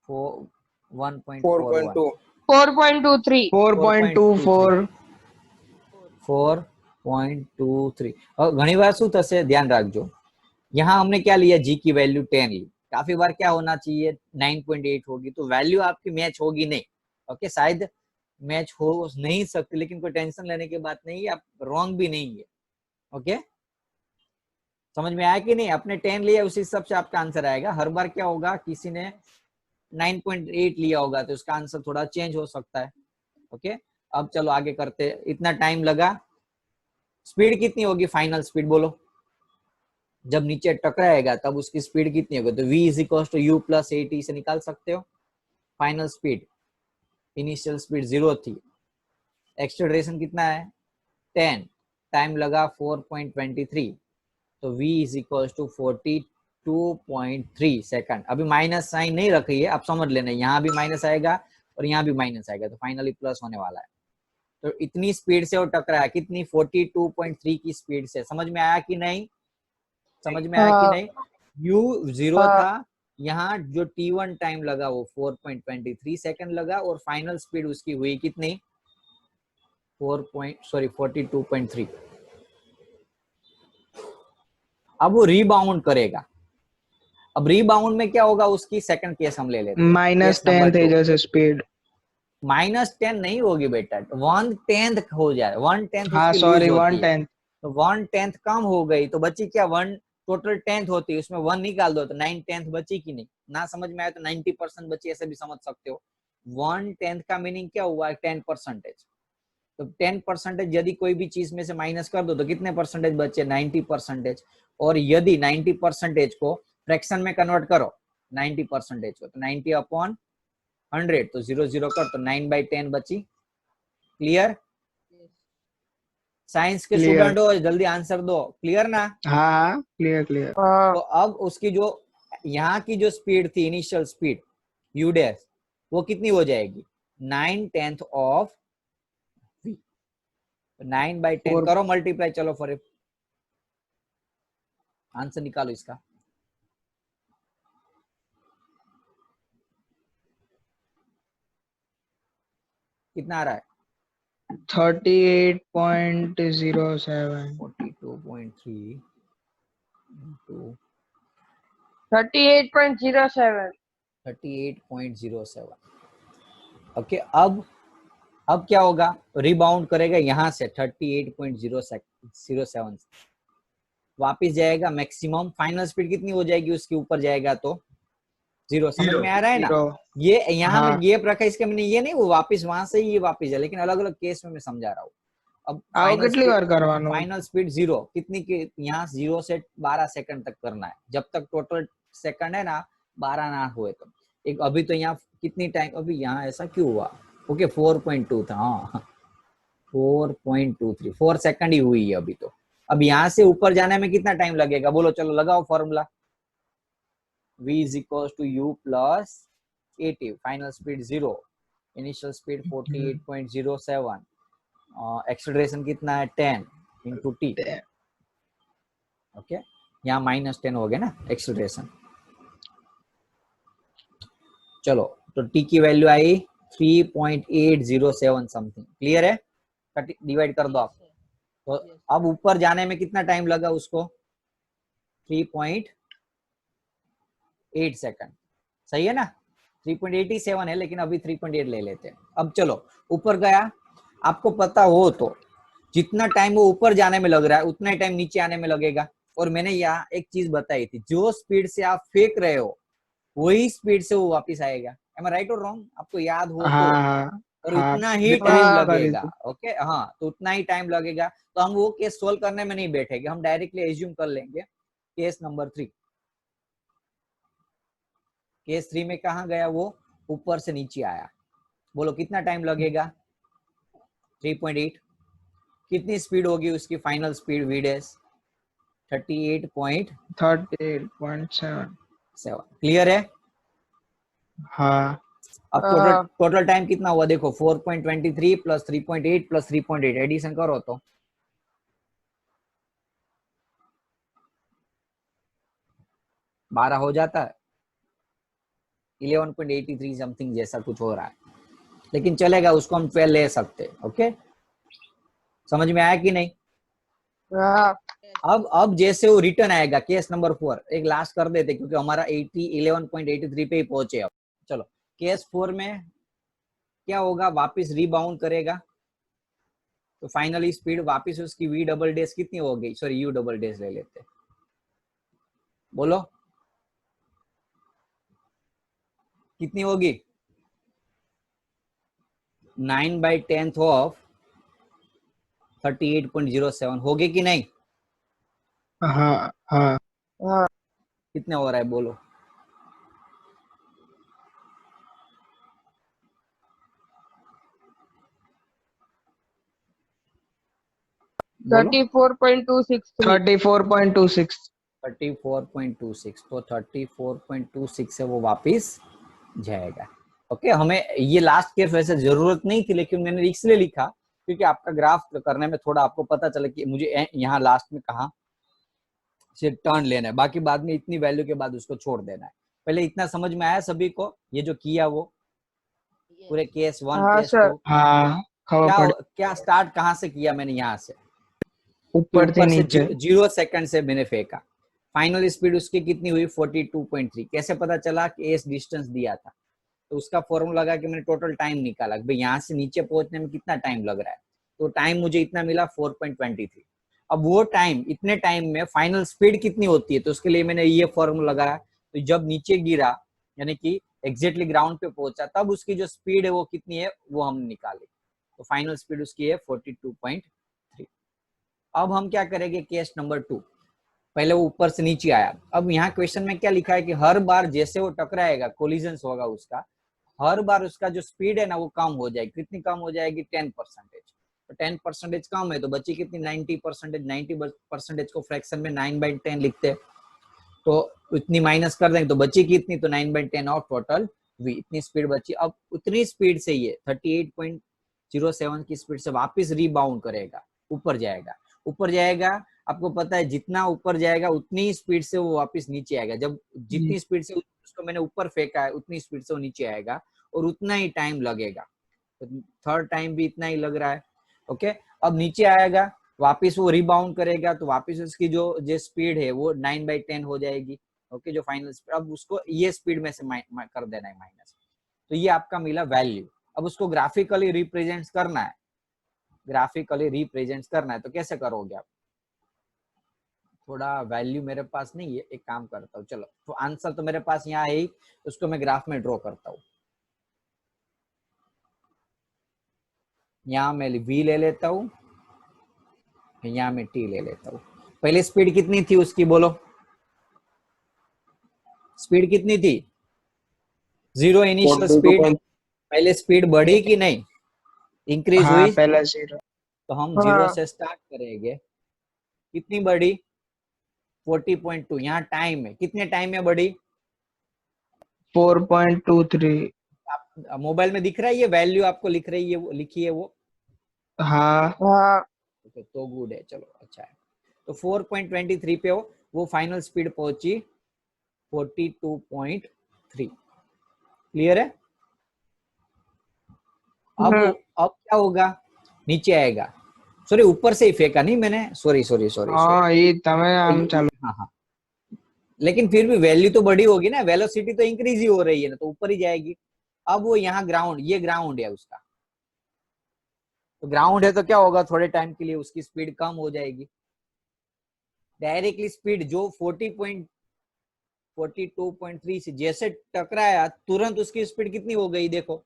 1.41 4.2 4.23 4.24 4.23। और घनी बार શું થશે ध्यान રાખજો, यहाँ हमने क्या लिया, जी की वैल्यू 10 ली। काफी बार क्या होना चाहिए 9.8 होगी, तो वैल्यू आपकी मैच होगी नहीं। ओके, शायद मैच हो नहीं सकती, लेकिन कोई टेंशन लेने की बात नहीं है, आप रॉन्ग भी नहीं है। ओके, समझ में आया कि नहीं? आपने 10 लिया, उसी हिसाब से आपका आंसर आएगा। हर बार क्या होगा, किसी ने 9.8 लिया होगा तो उसका आंसर थोड़ा चेंज हो सकता है। ओके, अब चलो आगे करते। इतना टाइम लगा, स्पीड कितनी होगी? फाइनल स्पीड बोलो, जब नीचे टकराएगा तब उसकी स्पीड कितनी होगी? तो v is equal to U plus A T से निकाल सकते हो। फाइनल स्पीड, इनिशियल स्पीड 0 थी, एक्सेलरेशन कितना है 10, टाइम लगा 4.23, तो v is equal to 42.3 second. अभी माइनस साइन नहीं रखी है, आप समझ लेना, यहाँ भी माइनस आएगा और यहाँ भी माइनस आएगा, तो फाइनली प्लस होने वाला है। तो इतनी स्पीड से वो टकराया, कितनी? 42.3 की स्पीड से। समझ में आया कि नहीं? समझ में आया कि नहीं? u 0 था, यहाँ जो t1 टाइम लगा वो 4.23 सेकंड लगा, और फाइनल स्पीड उसकी हुई कितनी? 42.3। अब वो रीबाउंड करेगा। अब रीबाउंड में क्या होगा, उसकी सेकंड केस हम ले लेते हैं, केस -10 नंबर થઈ 2। જશે स्पीड। -10 नहीं होगी बेटा, 1/10 हो जाए, 1/10 हाँ उसकी लूज सॉरी, होती है, 1/10। तो 1/10 कम हो गई, तो बची क्या? 1 टोटल 10th होती है, उसमें 1 निकाल दो तो 9/10 बची कि नहीं? ना समझ में आया तो 90% बची, ऐसे भी समझ सकते हो। 1/10 का मीनिंग क्या हुआ? 10%। तो 10% यदि कोई भी चीज में से माइनस कर दो तो कितने परसेंटेज बचे? 90%। और यदि 90% को फ्रैक्शन में कन्वर्ट करो 90% को, तो 90/100, तो 0 0 कर, तो 9/10 बची। क्लियर? साइंस के क्लियर। स्टूडेंट हो, जल्दी आंसर दो। क्लियर ना? हाँ हाँ, क्लियर क्लियर। तो अब उसकी जो यहाँ की जो स्पीड थी, इनिशियल स्पीड u डैश, वो कितनी हो जाएगी? 9/10 ऑफ v। 9/10 करो मल्टीप्लाई, चलो फॉर आंसर निकालो इसका। कितना आ रहा है? 38.07। 42.3 into 38.07 38.07। ओके, अब क्या होगा? रिबाउंड करेगा यहाँ से 38.07, वापिस जाएगा मैक्सिमम। फाइनल स्पीड कितनी हो जाएगी उसके ऊपर जाएगा तो 0। समझ में आ रहा है ना? 0। ये यहाँ हाँ। में गैप रखा, इसका मैंने ये नहीं वो वापिस वहां से ही ये वापिस है, लेकिन अलग अलग केस में मैं समझा रहा हूँ। अब आओ કેટલી વાર કરવાનું? फाइनल स्पीड 0 कितनी की? यहाँ 0 से 12 सेकंड तक करना है, जब तक टोटल सेकंड है ना 12 ना हुए तो। एक अभी तो यहाँ कितनी टाइम, अभी यहाँ ऐसा क्यों हुआ? ओके 4.2 था, हाँ 4.23, 4 सेकंड ही हुई है अभी तो। अब यहाँ से ऊपर जाने में कितना टाइम लगेगा बोलो? चलो लगाओ formula, v is equals to u plus at, final speed 0, initial speed 48.07, acceleration कितना है 10 इंटू टी। ओके, यहाँ -10 हो गया ना एक्सेलरेशन। चलो, तो टी की वैल्यू आई 3.807 समथिंग। क्लियर है? डिवाइड कर दो आप। तो अब ऊपर जाने में कितना टाइम लगा उसको? 3.8 सेकंड। सही है ना? 3.87 है, लेकिन अभी 3.8 ले लेते हैं। अब चलो ऊपर गया, आपको पता हो तो जितना टाइम वो ऊपर जाने में लग रहा है उतना ही टाइम नीचे आने में लगेगा। और मैंने यहाँ एक चीज बताई थी, जो स्पीड से आप फेंक रहे हो वही स्पीड से वो वापस आएगा। एम आई राइट और रॉन्ग? आपको याद हो तो। हाँ और हाँ, उतना ही जितना टाइम करी लगेगा। थी। ओके, हाँ, तो उतना ही टाइम लगेगा। तो हम वो केस सोल्व करने में नहीं बैठेंगे, हम डायरेक्टली एज्यूम कर लेंगे केस नंबर 3। केस 3 में कहा गया? वो ऊपर से नीचे आया। बोलो कितना टाइम लगेगा? 3.8। कितनी स्पीड होगी उसकी final speed V dash? 38.7। 38.7। Clear है? हाँ अब टोटल टाइम कितना हुआ देखो, 4.23 प्लस 3.8 प्लस 3.8, एडिशन करो तो 12 हो जाता है। 11.83 समथिंग जैसा कुछ हो रहा है, लेकिन चलेगा, उसको हम 12 ले सकते हैं। ओके, समझ में आया कि नहीं? अब जैसे वो रिटर्न आएगा केस नंबर 4, एक लास्ट कर देते क्योंकि हमारा 11.83 पे ही पहुंचे। अब चलो केस 4 में क्या होगा, वापस रीबाउंड करेगा तो फाइनली स्पीड वापस उसकी वी डबल डैश कितनी हो गई, सॉरी यू डबल डैश ले लेते, बोलो कितनी होगी? 9/10 ऑफ 38.07 होगी कि नहीं? हाँ हाँ कितना हो रहा है बोलो? बोलो 34.26। 34.26, तो 34.26 से वो वापस जाएगा। ओके, हमें ये लास्ट केस वैसे जरूरत नहीं थी, लेकिन मैंने इसलिए लिखा क्योंकि आपका ग्राफ करने में थोड़ा आपको पता चले कि मुझे यहाँ लास्ट में कहाँ से टर्न लेना है, बाकी बाद में इतनी वैल्यू के बाद उसको छोड़ देना है। पहले इतना समझ में आया सभी को? ये जो किया वो पूरे केस 1 केस 2, हाँ खबर क्या पड़ी। क्या स्टार्ट कहाँ से किया मैंने? यहाँ से ऊपर से ऊपर से नीचे। 0 सेकंड से मैंने फेंका। फाइनल स्पीड उसकी कितनी हुई? 42.3। कैसे पता चला कि एस डिस्टेंस दिया था? तो उसका फॉर्मूला लगा कि मैंने टोटल टाइम निकाला भाई यहाँ से नीचे पहुंचने में कितना टाइम लग रहा है, तो टाइम मुझे इतना मिला 4.23। अब वो टाइम, इतने टाइम में फाइनल स्पीड कितनी होती है, तो उसके लिए मैंने ये फॉर्मूला लगाया। तो जब नीचे गिरा यानी कि एग्जैक्टली ग्राउंड पे पहुंचा, तब उसकी जो स्पीड है वो कितनी है वो हम निकाले, तो फाइनल स्पीड उसकी है 42.3। अब हम क्या करेंगे केस नंबर 2, पहले वो ऊपर से नीचे आया। अब यहाँ क्वेश्चन में क्या लिखा है कि हर बार जैसे वो टकराएगा, कोलिजन होगा उसका, हर बार उसका जो स्पीड है ना वो कम हो जाएगी। कितनी कम हो जाएगी? 10%। तो 10% कम है तो बची कितनी? 90%। 90% को फ्रैक्शन में 9/10 लिखते हैं, तो इतनी माइनस कर देंगे तो बची कितनी? तो 9/10 ऑफ टोटल वी, इतनी स्पीड बची। अब उतनी स्पीड से ये 38.07 की स्पीड से वापस रीबाउंड करेगा, ऊपर जाएगा। ऊपर जाएगा, आपको पता है जितना ऊपर जाएगा उतनी स्पीड से वो वापस नीचे आएगा। जब जितनी स्पीड से उसको मैंने ऊपर फेंका है उतनी स्पीड से वो नीचे आएगा और उतना ही टाइम लगेगा। तो थर्ड टाइम भी इतना ही लग रहा है। ओके, अब नीचे आएगा, वापस वो रिबाउंड करेगा तो वापस उसकी जो स्पीड है वो 9/10 हो जाएगी। ओके, जो फाइनल स्पीड, अब उसको ये स्पीड में से कर देना है माइनस। तो ये आपका मिला वैल्यू। अब उसको ग्राफिकली रिप्रेजेंट करना है, ग्राफिकली रिप्रेजेंट करना है तो कैसे करोगे आप? थोड़ा वैल्यू मेरे पास नहीं है, एक काम करता हूँ, चलो तो आंसर तो मेरे पास यहाँ है ही, उसको मैं ग्राफ में ड्रॉ करता हूँ। यहाँ मैं v ले लेता हूँ, यहाँ मैं t ले लेता हूँ। पहले स्पीड कितनी थी उसकी बोलो? स्पीड कितनी थी? 0 इनिशियल स्पीड। पहले स्पीड बढ़ी कि नहीं? इंक्रीज हाँ हुई। पहला 0। तो हम 0 से स्टार्ट करेंगे। कितनी बढ़ी? 40.2। यहाँ टाइम है, कितने टाइम में बढ़ी? 4.23। आप मोबाइल में दिख रहा है ये वैल्यू आपको लिख रही है वो, लिखी है वो? हाँ तो गुड है, चलो अच्छा है। तो 4.23 पे वो फाइनल स्पीड पहुंची 42.3। क्लियर है? अब क्या होगा? नीचे आएगा, सॉरी ऊपर से ही फेंका नहीं मैंने, सॉरी सॉरी सॉरी हाँ ये तमें आम चालू। हाँ हाँ, लेकिन फिर भी वैल्यू तो बड़ी होगी ना, वेलोसिटी तो इंक्रीज ही हो रही है ना, तो ऊपर ही जाएगी। अब वो यहाँ ग्राउंड, ये ग्राउंड है उसका, तो ग्राउंड है तो क्या होगा, थोड़े टाइम के लिए उसकी स्पीड कम हो जाएगी। डायरेक्टली स्पीड जो 42.3 से जैसे टकराया तुरंत उसकी स्पीड कितनी हो गई देखो?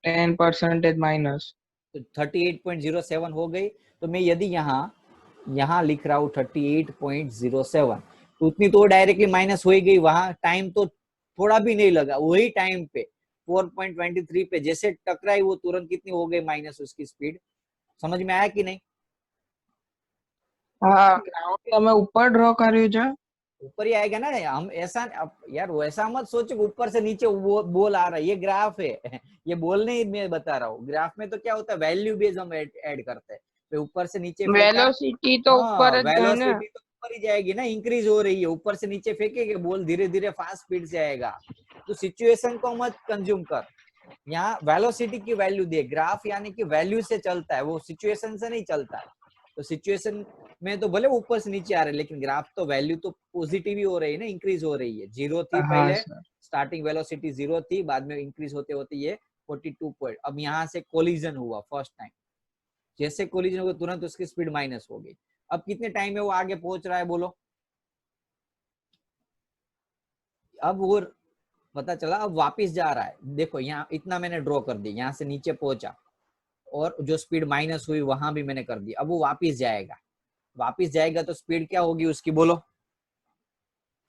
10% माइनस। तो 38.07 हो गई। तो मैं यदि यहाँ लिख रहा हूँ 38.07, तो उतनी तो डायरेक्टली माइनस हो ही गई। वहां टाइम तो थोड़ा भी नहीं लगा, वही टाइम पे 4.23 पे जैसे टकराई वो तुरंत कितनी हो गई माइनस उसकी स्पीड। समझ में आया कि नहीं? हाँ ग्राउंड हमें ऊपर ड्रॉ કર્યું છે। ऊपर ही आएगा ना। हम ऐसा यार वैसा मत सोचो कि ऊपर से नीचे वो बॉल आ रहा है, ये ग्राफ है ये बॉल नहीं मैं बता रहा हूँ। ग्राफ में तो क्या होता है वैल्यू बेस हम ऐड करते हैं। तो ऊपर से नीचे फेंका, વેલોસિટી તો ऊपर જ है ना। वेलोसिटी तो ऊपर ही जाएगी ना, इंक्रीज हो रही है। ऊपर से नीचे फेंकेगे बॉल धीरे धीरे फास्ट स्पीड से आएगा। तो सिचुएशन को मत कंज्यूम कर, यहाँ वेलोसिटी की वैल्यू दे। ग्राफ यानी कि वैल्यू से चलता है, वो सिचुएशन से नहीं चलता है। तो सिचुएशन में तो भले ऊपर से नीचे आ रहे, लेकिन ग्राफ तो वैल्यू तो पॉजिटिव ही हो रही है ना, इंक्रीज हो रही है। 0 थी हाँ पहले, सर। स्टार्टिंग वेलोसिटी 0 थी, बाद में इंक्रीज होते होते ये 42 पॉइंट। अब यहाँ से कोलिजन हुआ फर्स्ट टाइम, जैसे कोलिजन हुआ तुरंत उसकी स्पीड माइनस हो गई। अब कितने टाइम में वो आगे पहुंच रहा है बोलो? अब वो पता चला, अब वापिस जा रहा है। देखो यहाँ इतना मैंने ड्रॉ कर दी, यहाँ से नीचे पहुंचा और जो स्पीड माइनस हुई वहां भी मैंने कर दी। अब वो वापिस जाएगा, वापिस जाएगा तो स्पीड क्या होगी उसकी बोलो?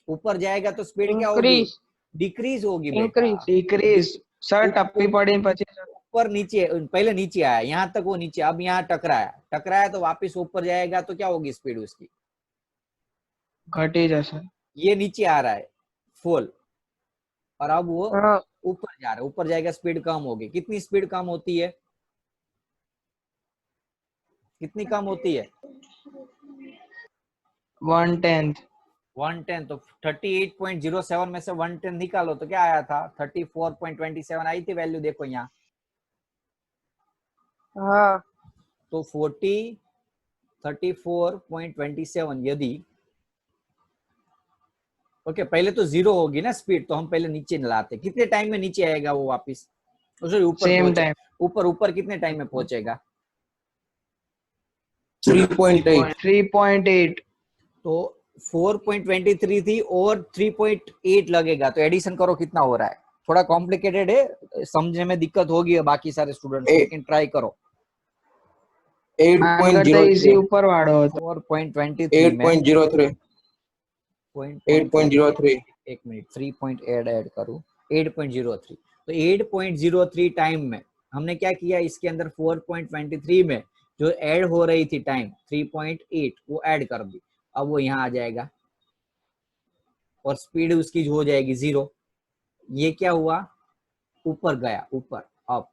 ऊपर जाएगा तो स्पीड क्या होगी? इंक्रीज डिक्रीज होगी बेटा। डिक्रीज सर टप्पी पड़ी પછી ऊपर नीचे, पहले नीचे आया यहाँ तक वो नीचे, अब यहाँ टकराया तो वापिस ऊपर जाएगा तो क्या होगी स्पीड उसकी? घटी जैसे। ये नीचे आ रहा है फॉल, और अब वो ऊपर जा रहा है। ऊपर जाएगा स्पीड कम होगी। कितनी स्पीड कम होती है? कितनी कम होती है? 1/10 1/10। तो 38.07 में से 1/10 निकालो तो क्या आया था? 34.27 आई थी वैल्यू। देखो यहाँ हाँ तो 34.27 यदि ओके पहले तो 0 होगी ना स्पीड, तो हम पहले नीचे लाते। कितने टाइम में नीचे आएगा वो वापिस? सॉरी ऊपर सेम टाइम ऊपर कितने टाइम में पहुंचेगा? 3.8 3.8 तो 4.23 थी और 3.8 लगेगा, तो एडिशन करो कितना हो रहा है। थोड़ा कॉम्प्लिकेटेड है, समझने में दिक्कत होगी बाकी सारे स्टूडेंट्स, लेकिन ट्राई करो। 8.03 ऊपर वाળો હતો 4.23 में 8.03 8.03 एक मिनट 3 ऐड करूं 8.03। तो 8.03 टाइम में हमने क्या किया, इसके अंदर 4.23 में जो ऐड हो रही थी टाइम 3.8 वो ऐड कर दी। अब वो यहाँ आ जाएगा और स्पीड उसकी हो जाएगी 0। ये क्या हुआ? ऊपर गया, ऊपर अब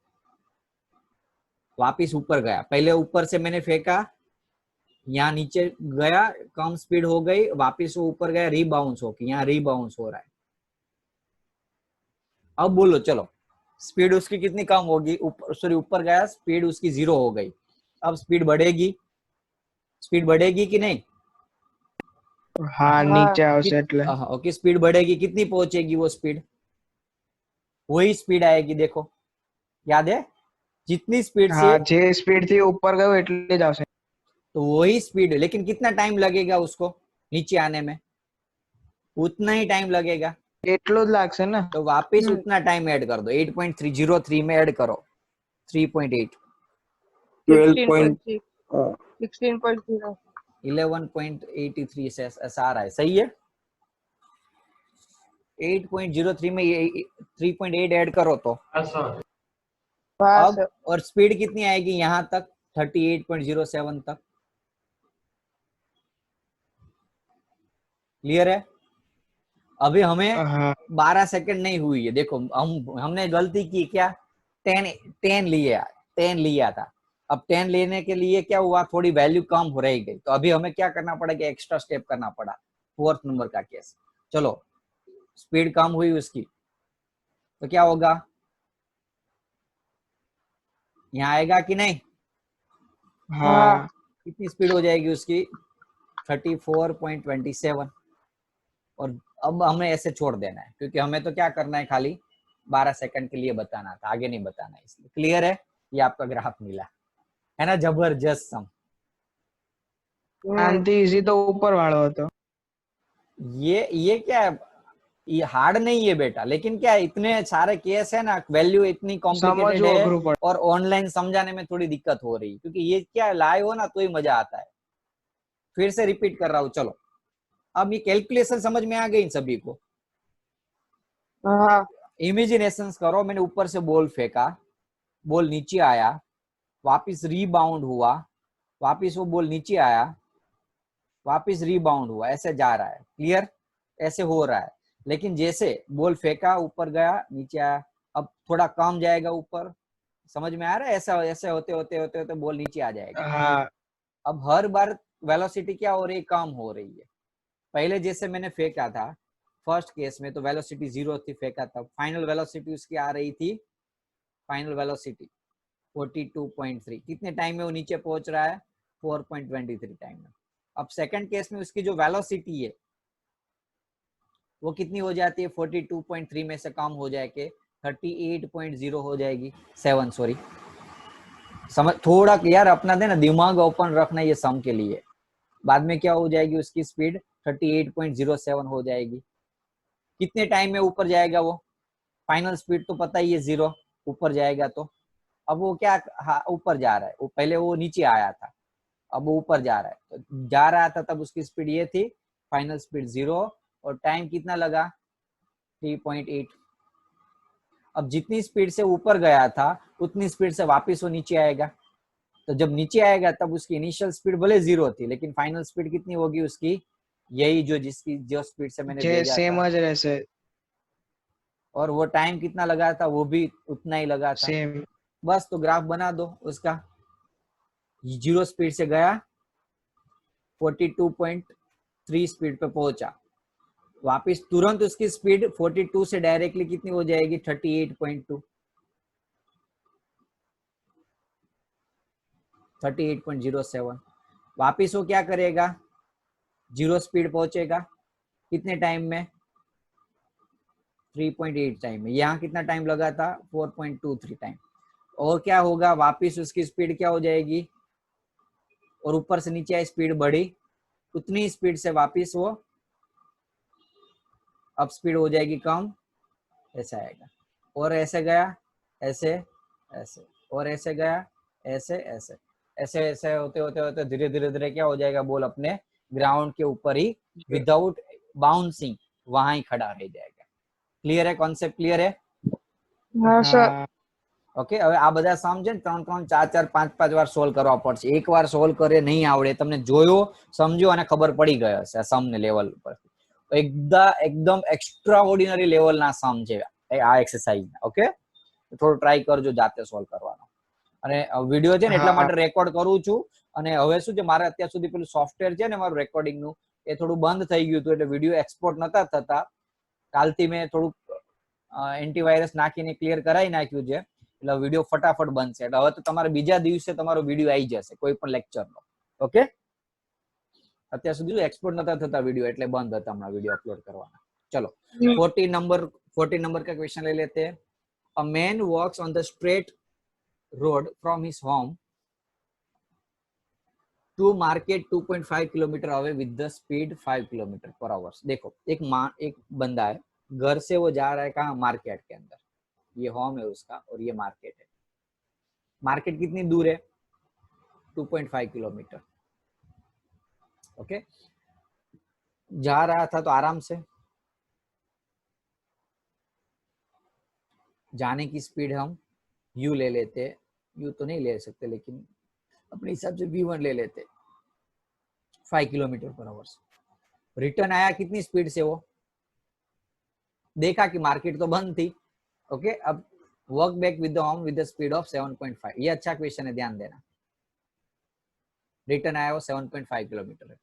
वापिस ऊपर गया। पहले ऊपर से मैंने फेंका, यहाँ नीचे गया, कम स्पीड हो गई, वापिस वो ऊपर गया, रीबाउंस होके यहाँ रीबाउंस हो रहा है। अब बोलो चलो स्पीड उसकी कितनी कम होगी? ऊपर सॉरी ऊपर गया, स्पीड उसकी 0 हो गई। अब स्पीड बढ़ेगी, स्पीड बढ़ेगी कि नहीं? हाँ नीचे આવશે એટલે ओके स्पीड बढ़ेगी, कितनी पहुंचेगी वो स्पीड? वही स्पीड आएगी। देखो याद है, जितनी स्पीड से हाँ જે સ્પીડ થી ઉપર ગયો એટલે જ આવશે। तो वही स्पीड, लेकिन कितना टाइम लगेगा उसको नीचे आने में? उतना ही टाइम लगेगा। એટલો જ લાગશે ને। तो वापस उतना टाइम ऐड कर दो, 8.303 में ऐड करो 3.8 12. 16.0 11.83 से ऐसा आ रहा है। सही है। 8.03 में ये 3.8 ऐड करो तो अब, और स्पीड कितनी आएगी यहाँ तक? 38.07 तक। क्लियर है? अभी हमें हाँ 12 सेकंड नहीं हुई है। देखो हमने गलती की क्या? 10 लिया था। अब 10 लेने के लिए क्या हुआ? थोड़ी वैल्यू कम हो रही गई, तो अभी हमें क्या करना पड़ेगा? एक्स्ट्रा स्टेप करना पड़ा। 4th नंबर का केस। चलो स्पीड कम हुई उसकी तो क्या होगा? यहाँ आएगा कि नहीं? हाँ कितनी स्पीड हो जाएगी उसकी? 34.27। और अब हमें ऐसे छोड़ देना है, क्योंकि हमें तो क्या करना है, खाली 12 सेकंड के लिए बताना था, आगे नहीं बताना है। इसलिए क्लियर है? ये आपका ग्राफ मिला है ना, जबरदस्त सम। આનથી ઈઝી તો ઉપર વાળો હતો। ये क्या है, ये हार्ड नहीं है बेटा, लेकिन क्या है, इतने सारे केस है ना, वैल्यू इतनी कॉम्प्लिकेटेड समझવું है અઘરું પડે। और ऑनलाइन समझाने में थोड़ी दिक्कत हो रही है, क्योंकि ये क्या है, लाइव हो ना तो ही मजा आता है। फिर से रिपीट कर रहा हूँ। चलो अब ये कैलकुलेशन समझ में आ गई इन सभी को? हाँ इमेजिनेशन करो, मैंने ऊपर से बॉल फेंका, बॉल नीचे आया, वापिस रीबाउंड हुआ, वापिस वो बॉल नीचे आया, वापिस रीबाउंड हुआ, ऐसे जा रहा है। क्लियर? ऐसे हो रहा है। लेकिन जैसे बॉल फेंका, ऊपर गया, नीचे आया, अब थोड़ा कम जाएगा ऊपर। समझ में आ रहा है? ऐसा ऐसे होते होते होते होते बॉल नीचे आ जाएगा। हाँ अब हर बार वेलोसिटी क्या हो रही है? कम हो रही है। पहले जैसे मैंने फेंका था फर्स्ट केस में तो वेलोसिटी 0 थी, फेंका था, फाइनल वेलोसिटी उसकी आ रही थी, फाइनल वेलोसिटी 42.3। कितने टाइम में वो नीचे पहुंच रहा है? 4.23 टाइम में। अब सेकंड केस में उसकी जो वेलोसिटी है वो कितनी हो जाती है? 42.3 में से कम हो जाके 38.0 हो जाएगी, 7 सॉरी। समझ थोड़ा यार, अपना देना दिमाग ओपन रखना ये सम के लिए। बाद में क्या हो जाएगी? उसकी स्पीड 38.07 हो जाएगी। कितने टाइम में ऊपर जाएगा वो? फाइनल स्पीड तो पता ही है 0, ऊपर जाएगा तो। अब वो क्या ऊपर जा रहा है, वो पहले वो नीचे आया था, अब वो ऊपर जा रहा है। तो जा रहा था तब उसकी स्पीड ये थी, फाइनल स्पीड 0, और टाइम कितना लगा? 3.8। अब जितनी स्पीड से ऊपर गया था उतनी स्पीड से वापस वो नीचे आएगा। तो जब नीचे आएगा तब उसकी इनिशियल स्पीड भले 0 थी, लेकिन फाइनल स्पीड कितनी होगी उसकी? यही जो स्पीड से मैंने भेजा सेम था। જ રહેશે, और वो टाइम कितना लगा था? वो भी उतना ही लगा था। सेम। बस तो ग्राफ बना दो उसका। 0 स्पीड से गया, 42.3 स्पीड पे पहुंचा, वापिस तुरंत उसकी स्पीड 42 से डायरेक्टली कितनी हो जाएगी? 38.2, 38.07। वापिस वो क्या करेगा? 0 स्पीड पहुंचेगा, कितने टाइम में? 3.8 टाइम में। यहाँ कितना टाइम लगा था? 4.23 टाइम। और क्या होगा? वापिस उसकी स्पीड क्या हो जाएगी? और ऊपर से नीचे आई स्पीड बढ़ी, उतनी स्पीड से वापिस वो अब स्पीड हो जाएगी कम, ऐसा आएगा। और ऐसे गया, ऐसे ऐसे, और ऐसे गया, ऐसे ऐसे, ऐसे ऐसे होते होते होते धीरे धीरे धीरे क्या हो जाएगा? बॉल अपने ग्राउंड के ऊपर ही विदाउट बाउंसिंग वहां ही खड़ा रह जाएगा। क्लियर है? कॉन्सेप्ट क्लियर है? હા સર હા ઓકે, હવે આ બધા સમ છે ને 3 3 4 4 5 5 વાર સોલ્વ કરવા પડશે. એક વાર સોલ્વ કરે નહીં આવડે, તમને જોયો, સમજો અને ખબર પડી ગયો હશે આ સમ ને લેવલ ઉપર. એકદમ એક્સ્ટ્રા ઓર્ડિનરી લેવલના સમ છે આ એક્સરસાઇઝ. ઓકે, થોડું ટ્રાય કરજો જાતે સોલ્વ કરવાનો. અને વિડીયો છે ને એટલા માટે રેકોર્ડ કરું છું. અને હવે શું છે, મારે અત્યાર સુધી પેલું સોફ્ટવેર છે ને મારું રેકોર્ડિંગનું, એ થોડું બંધ થઈ ગયું હતું, એટલે વિડીયો એક્સપોર્ટ નતા થતા. કાલથી મેં થોડું એન્ટીવાયરસ નાખીને ક્લિયર કરાવી નાખ્યું છે, એટલે વિડીયો ફટાફટ બનશે. એટલે હવે તો તમારે બીજા દિવસે તમારો વિડીયો આવી જશે કોઈ પણ લેક્ચરનો. ઓકે, અત્યાર સુધી એક્સપોર્ટ નતા થતા વિડીયો, એટલે બંધ હતા હમણાં વિડીયો અપલોડ કરવાના. ચલો 40 नंबर का क्वेश्चन ले लेते हैं. A man walks on the straight road from his home to market 2.5 kilometre away with the speed 5 kilometre per hour. देखो एक बंदा है, घर से वो जा रहा है कहाँ? मार्केट के अंदर. ये होम है उसका और ये मार्केट है. मार्केट कितनी दूर है? 2.5 किलोमीटर. ओके, जा रहा था तो आराम से, जाने की स्पीड हम u ले लेते, u तो नहीं ले सकते लेकिन अपने हिसाब से v1 ले लेते, 5 किलोमीटर पर आवर. रिटर्न आया कितनी स्पीड से? वो देखा कि मार्केट तो बंद थी. ओके, अब work back with the home with the speed of 7.5. ये अच्छा क्वेश्चन है, ध्यान देना. रिटर्न आया वो 7.5 किलोमीटर है.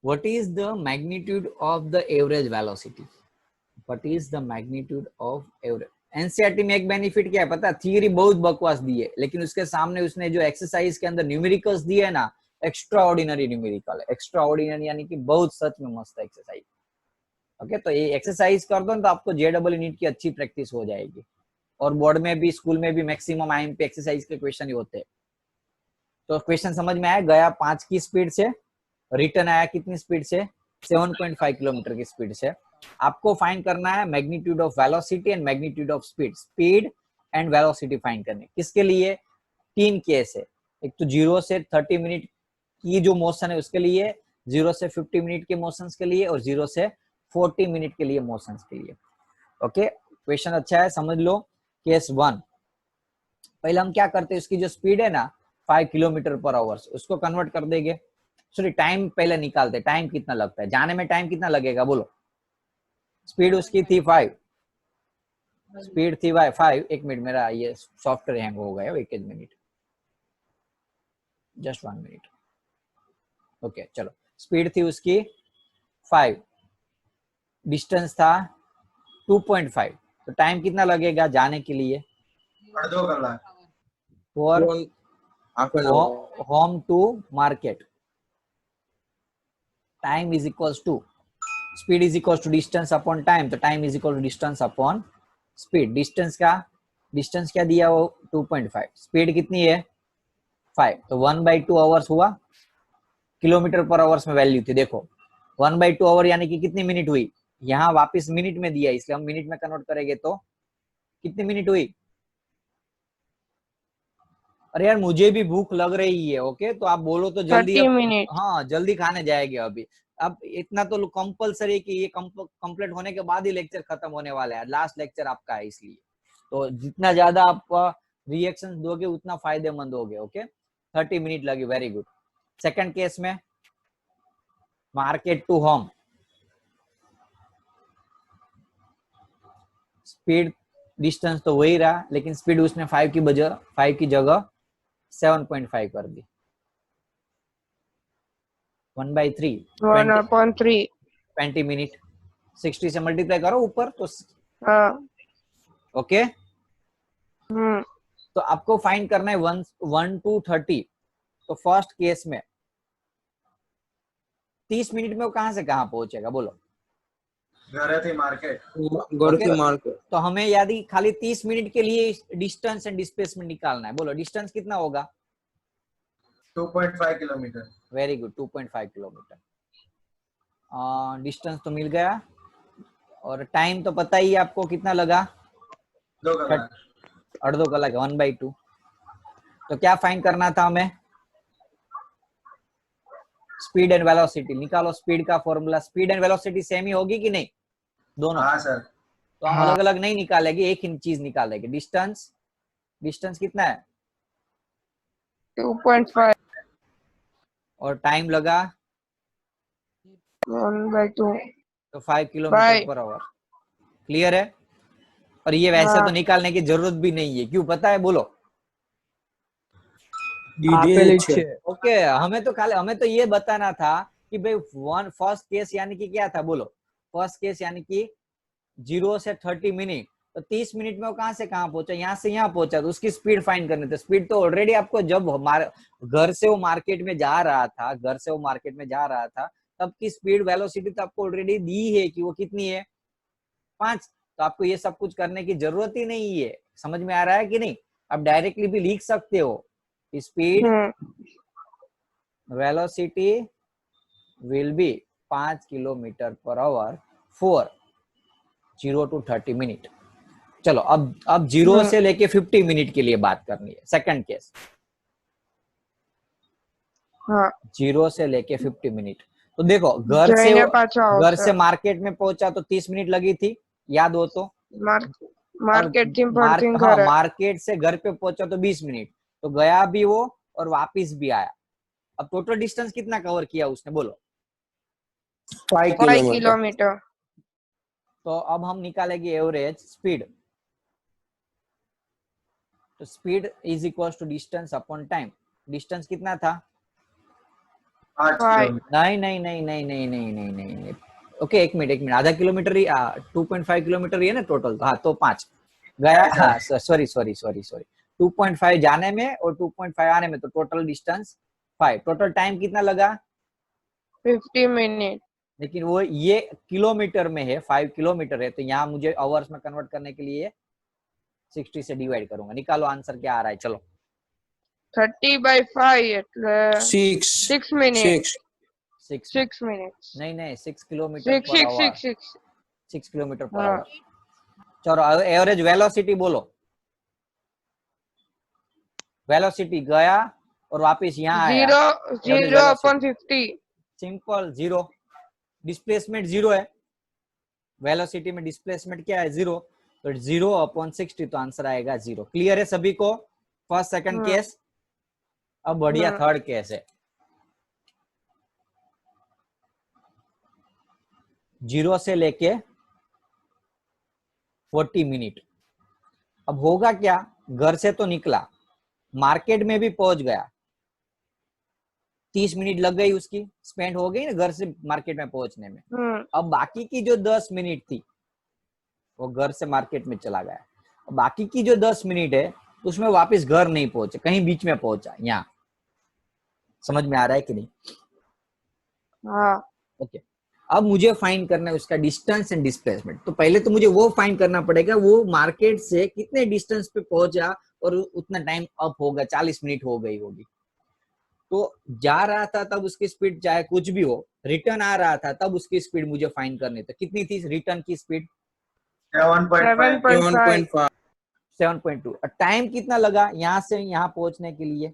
What is the magnitude of the average velocity? What is the magnitude of average? NCERT में एक बेनिफिट क्या है पता है? थियरी बहुत बकवास दी है, लेकिन उसके सामने उसने जो एक्सरसाइज के अंदर न्यूमेरिकल्स दिए ना, एक्स्ट्रा ऑर्डिनरी न्यूमेरिकल है. एक्स्ट्रा ऑर्डिनरी यानी कि बहुत सच में मस्त एक्सरसाइज. ओके, तो ये एक्सरसाइज कर दो तो आपको जेडबल नीट की अच्छी प्रैक्टिस हो जाएगी. और बोर्ड में भी, स्कूल में भी मैक्सिमम आईएमपी एक्सरसाइज के क्वेश्चन ही होते हैं. तो क्वेश्चन समझ में आया? गया 5 की स्पीड से, रिटर्न आया कितनी स्पीड से? 7.5 किलोमीटर की स्पीड से. आपको फाइंड करना है magnitude of velocity and magnitude of speed. Speed and velocity find करनी. किसके लिए? 3 केस है. एक तो 0 से 30 मिनट की जो मोशन है उसके लिए, 0 से 50 मिनट के मोशंस के लिए, और 0 से 40 मिनट के लिए मोशंस के लिए. ओके, क्वेश्चन अच्छा है, समझ लो। केस 1, पहले हम क्या करते हैं, उसकी जो स्पीड है ना 5 किलोमीटर पर आवर, उसको कन्वर्ट कर देंगे। सॉरी, टाइम पहले निकालते, टाइम कितना लगता है जाने में, टाइम कितना लगेगा बोलो। स्पीड उसकी थी 5, स्पीड थी 5। एक मिनट, मेरा ये सॉफ्टवेयर हैंग हो गया, एक मिनट, जस्ट 1 मिनट। ओके चलो, स्पीड थी उसकी 5, डिस्टेंस था 2.5, तो टाइम कितना लगेगा जाने के लिए अर्धो कलाक for half an hour home to market. Time is equals to speed is equals to distance upon time, तो time is equal to distance upon speed. Distance क्या दिया वो 2.5, स्पीड कितनी है 5, तो 1/2 आवर्स हुआ। किलोमीटर पर आवर्स में वैल्यू थी, देखो 1/2 आवर यानी कि कितनी मिनट हुई, यहाँ वापस मिनट में दिया, इसलिए हम मिनट में कन्वर्ट करेंगे तो कितनी मिनट हुई। अरे यार मुझे भी भूख लग रही है, ओके, तो आप बोलो तो जल्दी 30 अब, मिनट। हाँ जल्दी खाने जाएंगे अभी। अब इतना तो कंपलसरी कि ये कंप्लीट होने के बाद ही लेक्चर खत्म होने वाला है, लास्ट लेक्चर आपका है, इसलिए तो जितना ज्यादा आप रिएक्शन दोगे उतना फायदेमंद होगे। ओके, 30 मिनट लगी, वेरी गुड। सेकंड केस में market to home, speed distance तो वही रहा, लेकिन स्पीड उसने 5 की जगह 7.5 कर दी। 1/3 1/3। 20 मिनट, 60 से मल्टीप्लाई करो ऊपर तो हाँ। ओके। हम्म। तो आपको फाइंड करना है 1 to 30। तो फर्स्ट केस में 30 मिनट में वो कहां से कहां पहुंचेगा बोलो। घरे थी मार्केट घर Okay. की मार्केट तो हमें यदि खाली 30 मिनट के लिए डिस्टेंस एंड डिस्प्लेसमेंट निकालना है, बोलो डिस्टेंस कितना होगा। 2.5 kilometre very good, 2.5 kilometre. Distance तो मिल गया, और टाइम तो पता ही है आपको कितना लगा, 2 कलाक अर्धो कलाक, 1/2। तो क्या फाइंड करना था हमें, स्पीड एंड वेलोसिटी निकालो। स्पीड का formula, speed and velocity same ही होगी कि नहीं दोनों। हाँ सर तो हम अलग अलग नहीं निकालेंगे, एक ही चीज निकालेंगे। डिस्टेंस कितना है 2.5 और टाइम लगा 1/2। तो 5 किलोमीटर पर आवर। क्लियर है। और ये वैसे तो निकालने की जरूरत भी नहीं है, क्यों पता है बोलो। ओके, हमें तो ये बताना था कि भाई फर्स्ट केस यानी कि क्या था बोलो। फर्स्ट केस यानी कि 0 से 30 मिनट, तो 30 मिनट में वो कहां से कहां पहुंचा, यहाँ से यहाँ पहुंचा, तो उसकी स्पीड फाइंड करनी थी। स्पीड तो ऑलरेडी आपको जब हमारे घर से वो मार्केट में जा रहा था, तब की स्पीड वेलोसिटी तो आपको ऑलरेडी दी है कि वो कितनी है 5। तो आपको ये सब कुछ करने की जरूरत ही नहीं है। समझ में आ रहा है कि नहीं। आप डायरेक्टली भी लिख सकते हो, speed velocity will be 5 kilometre per hour for 0 to 30 minute. चलो अब 0 से लेके 50 मिनट के लिए बात करनी है। सेकंड केस, 0 से लेके 50 मिनट। तो देखो घर से मार्केट में पहुंचा तो 30 मिनट लगी थी, याद हो तो। मार्केट से घर पे पहुंचा तो 20 मिनट, तो गया भी वो और वापिस भी आया। अब टोटल डिस्टेंस कितना कवर किया उसने बोलो। 5 किलोमीटर। तो अब हम निकालेंगे एवरेज स्पीड। तो speed is equal to distance upon time. Distance कितना था 8 किलोमीटर नहीं। ओके, एक मिनट, आधा किलोमीटर ही 2.5 किलोमीटर ही है ना टोटल। हाँ, तो 5 गया। हाँ सॉरी 2.5 जाने में और 2.5 आने में, तो टोटल डिस्टेंस 5। टोटल टाइम कितना लगा 50 मिनट। लेकिन वो ये किलोमीटर में है, 5 किलोमीटर है, तो यहाँ मुझे आवर्स में कन्वर्ट करने के लिए 60 से डिवाइड करूंगा। निकालो आंसर क्या आ रहा है। चलो 30/5 એટલે 6 मिनट। 6 6 मिनट। नहीं 6 kilometre per our. 6 kilometre per our. चलो एवरेज वेलोसिटी बोलो। वेलोसिटी गया और वापस यहाँ आया। 0/50। सिंपल 0। डिस्प्लेसमेंट 0 है, वेलोसिटी में डिस्प्लेसमेंट क्या है 0। तो 0/60, तो आंसर आएगा 0। क्लियर है सभी को? फर्स्ट सेकंड हाँ। केस। अब बढ़िया हाँ। थर्ड केस है। 0 से लेके 40 मिनट। अब होगा क्या, घर से तो निकला, मार्केट में भी पहुंच गया, 30 मिनट लग गई उसकी, स्पेंड हो गई ना घर से मार्केट में पहुंचने में। हाँ। अब बाकी की जो 10 मिनट थी, वो घर से मार्केट में चला गया। अब बाकी की जो 10 मिनट है उसमें वापस घर नहीं पहुंचे, कहीं बीच में पहुंचा। यहाँ समझ में आ रहा है कि नहीं? हाँ। ओके। अब मुझे फाइंड करना है उसका डिस्टेंस एंड डिस्प्लेसमेंट। तो पहले तो मुझे वो फाइंड करना पड़ेगा, वो मार्केट से कितने डिस्टेंस पे पहुंचा और उतना टाइम अप होगा, 40 मिनट हो गई होगी। तो जा रहा था तब उसकी स्पीड चाहे कुछ भी हो, रिटर्न आ रहा था तब उसकी स्पीड मुझे फाइंड करनी थी। कितनी थी रिटर्न की स्पीड? 7.5 7.5। 7.2। और टाइम कितना लगा यहाँ से यहाँ पहुंचने के लिए?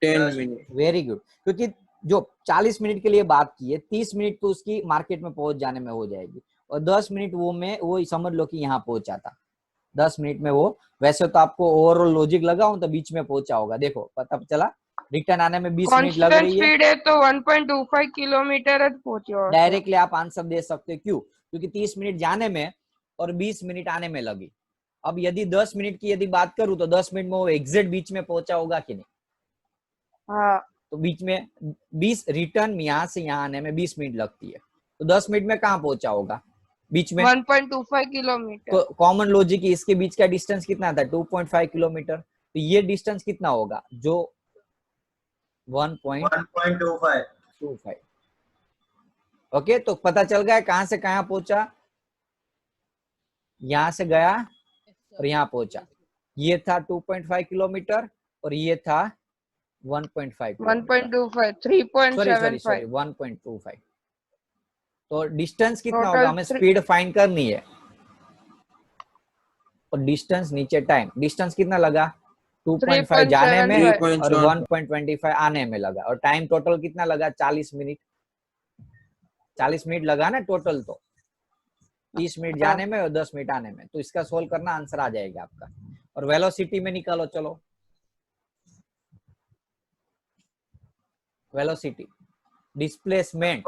10 मिनट। Very good. क्योंकि जो 40 मिनट के लिए बात की है, 30 मिनट तो उसकी मार्केट में पहुंच जाने में हो जाएगी, और 10 मिनट वो समझ लो कि यहाँ पहुंचा था। 10 मिनट में वो, वैसे तो आपको ओवरऑल लॉजिक लगाऊं तो बीच में पहुंचा होगा। देखो पता चला, रिटर्न आने में 20 मिनट लग कांस्टेंट रही है। स्पीड है तो 1.25 किलोमीटर पहुंचे हो। डायरेक्टली आप आंसर दे सकते हो। क्यों? क्योंकि 30 मिनट जाने में और 20 मिनट आने में लगी। अब यदि 10 मिनट की यदि बात करूं तो 10 मिनट में वो एग्जैक्ट बीच में पहुंचा होगा कि नहीं? हाँ। तो बीच में 20, रिटर्न यहाँ से यहाँ आने में 20 मिनट लगती है, तो 10 मिनट में कहाँ पहुंचा होगा? बीच में। 1.25 किलोमीटर। तो कॉमन लॉजिक इसके बीच का डिस्टेंस कितना था? 2.5 किलोमीटर। तो ये डिस्टेंस कितना होगा? जो 1.25। ओके, तो पता चल गया कहां से कहां पहुंचा। यहां से गया और यहाँ पहुंचा। ये था 2.5 किलोमीटर और ये था 1.5 किलोमीटर। 1.25 सॉरी 3.75 1.25। तो डिस्टेंस कितना टोटल होगा? हमें स्पीड फाइंड करनी है, और डिस्टेंस नीचे टाइम। डिस्टेंस कितना लगा? 2.5 जाने में 3.75 और 1.25 आने में लगा, और टाइम टोटल कितना लगा? 40 मिनट। 40 मिनट लगा ना टोटल, तो 30 मिनट जाने में और 10 मिनट आने में। तो इसका सोल्व करना, आंसर आ जाएगा आपका। और वेलोसिटी में निकालो, चलो velocity, displacement.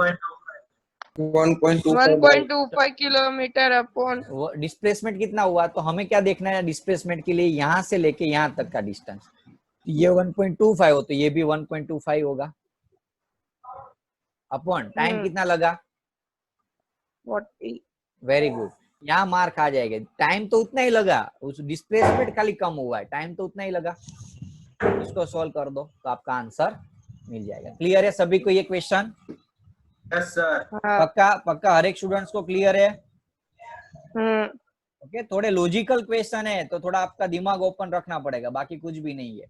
1.25 kilometre upon displacement कितना हुआ? तो हमें क्या देखना है डिस्प्लेसमेंट के लिए? यहां से लेके यहां तक का डिस्टेंस। ये 1.25 हो तो ये भी 1.25 होगा, अपॉन टाइम कितना लगा? 40। Very good. यहाँ मार्क आ जाएगा। टाइम तो उतना ही लगा, उस डिस्प्लेसमेंट खाली कम हुआ है, टाइम तो उतना ही लगा। इसको सोल्व कर दो तो आपका आंसर मिल जाएगा। क्लियर है सभी को ये क्वेश्चन? Yes sir. हाँ। पक्का हर एक स्टूडेंट्स को क्लियर है? हम्म। ओके, थोड़े लॉजिकल क्वेश्चन है तो थोड़ा आपका दिमाग ओपन रखना पड़ेगा, बाकी कुछ भी नहीं है।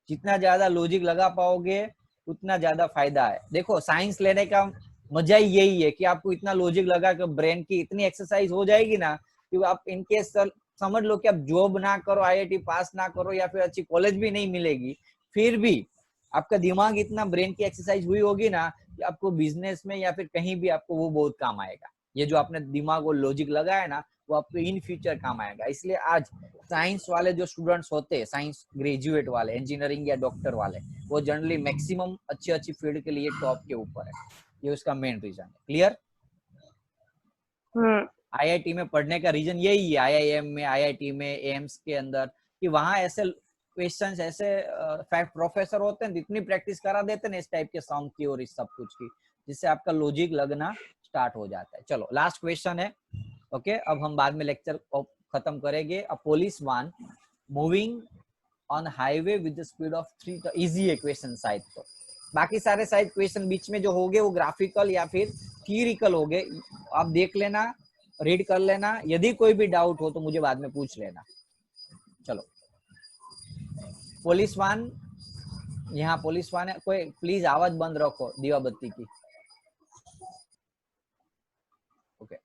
जितना ज्यादा लॉजिक लगा पाओगे उतना ज्यादा फायदा है। देखो साइंस लेने का मजा ही यही है कि आपको इतना लॉजिक लगा कि ब्रेन की इतनी एक्सरसाइज हो जाएगी ना कि आप इनकेस समझ लो कि आप जॉब ना करो, आईआईटी पास ना करो, या फिर अच्छी कॉलेज भी नहीं मिलेगी, फिर भी आपका दिमाग इतना ब्रेन की एक्सरसाइज हुई होगी ना कि आपको बिजनेस में या फिर कहीं भी आपको वो बहुत काम आएगा। ये जो आपने दिमाग और लॉजिक लगाया ना, वो आपको इन फ्यूचर काम आएगा। इसलिए आज साइंस वाले जो स्टूडेंट्स होते हैं, साइंस ग्रेजुएट वाले, इंजीनियरिंग या डॉक्टर वाले, वो जनरली मैक्सिमम अच्छी फील्ड के लिए टॉप के ऊपर है। ये उसका मेन रीजन है। क्लियर? आईआईटी में पढ़ने का रीजन यही है, आईआईएम में, आईआईटी में, एम्स के अंदर, कि वहां ऐसे क्वेश्चंस, ऐसे प्रोफेसर होते हैं, इतनी प्रैक्टिस करा देते हैं इस टाइप के सम की और इस सब कुछ की, जिससे आपका लॉजिक लगना स्टार्ट हो जाता है। चलो लास्ट क्वेश्चन है। ओके, अब हम बाद में लेक्चर खत्म करेंगे। अ police one moving on highway with the speed of 3, तो इजी है क्वेश्चन शायद। तो बाकी सारे शायद क्वेश्चन बीच में जो होंगे वो ग्राफिकल या फिर थियरिकल होंगे, आप देख लेना, रीड कर लेना। यदि कोई भी डाउट हो तो मुझे बाद में पूछ लेना। चलो, पुलिस वान, यहाँ पुलिस वान है, कोई प्लीज आवाज बंद रखो दीवा बत्ती की। ओके,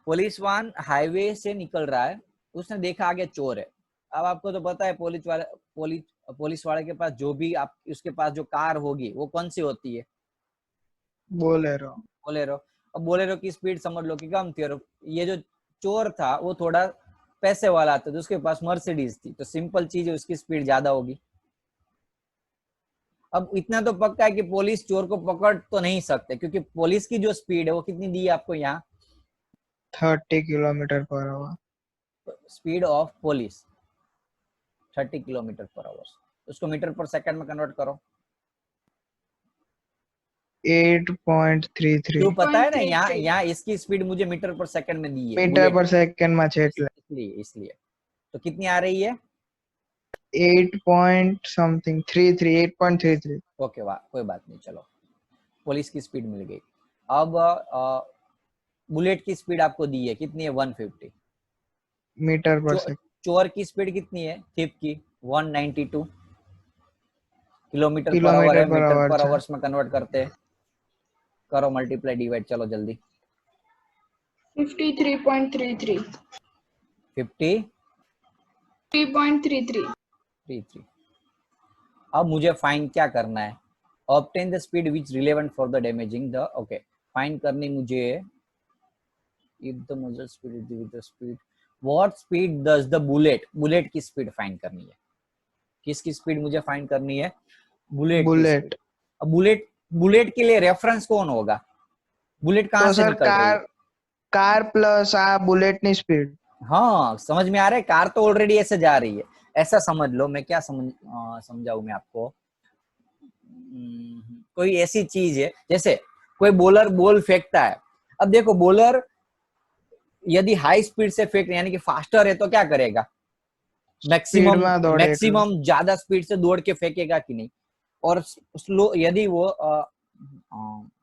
पुलिस वान हाईवे से निकल रहा है, उसने देखा आगे चोर है। अब आपको तो पता है पुलिस वाले के पास जो भी आप उसके पास जो कार होगी वो कौन सी होती है? बोलेरो। बोलेरो। अब बोलेरो की स्पीड समझ लो कि कम थी, और ये जो चोर था वो थोड़ा पैसे वाला था, तो उसके पास मर्सिडीज थी, तो सिंपल चीज है, उसकी स्पीड ज्यादा होगी। अब इतना तो पक्का है कि पुलिस चोर को पकड़ तो नहीं सकते, क्योंकि पुलिस की जो स्पीड है वो कितनी दी है आपको यहाँ, 30 kilometre per our. Speed of police 30 kilometre per our, उसको मीटर पर सेकंड में कन्वर्ट करो। 8.33 क्यों पता है ना, 8.33 यहाँ यहाँ इसकी स्पीड मुझे मीटर पर सेकंड में दी है मीटर बुलेट पर की, सेकंड में છે એટલે इसलिए तो कितनी आ रही है? 8 point something 33 8.33 ओके वाह, कोई बात नहीं, चलो पुलिस की स्पीड मिल गई। अब बुलेट की स्पीड आपको दी है, कितनी है? 150। Metre per second. चोर की स्पीड कितनी है? थिप की 192 किलोमीटर पर किलोमीटर आवर है, पर मीटर आवर पर છે। आवर्स में कन्वर्ट करते हैं, करो मल्टीप्लाई डिवाइड, चलो जल्दी। 53.33 50 3.33 33। अब मुझे फाइंड क्या करना है? Obtain the speed which relevant for the damaging the, okay find करनी मुझे, if the Mujar speed is with the speed, what speed does the bullet, bullet की स्पीड फाइंड करनी है। किसकी स्पीड मुझे फाइंड करनी है? बुलेट की बुलेट। स्पीड। अब बुलेट के लिए रेफरेंस कौन होगा? बुलेट कहाँ तो से सर निकल रही है? कार प्लस आ बुलेट ની स्पीड। हाँ समझ में आ रहा है, कार तो ऑलरेडी ऐसे जा रही है, ऐसा समझ लो। मैं क्या समझाऊं मैं आपको, कोई ऐसी चीज है जैसे कोई बॉलर बॉल फेंकता है। अब देखो बॉलर यदि हाई स्पीड से फेंक यानी कि फास्टर है तो क्या करेगा? मैक्सिमम में दौड़े मैक्सिमम ज्यादा स्पीड से दौड़ के फेंकेगा कि नहीं। और स्लो यदि वो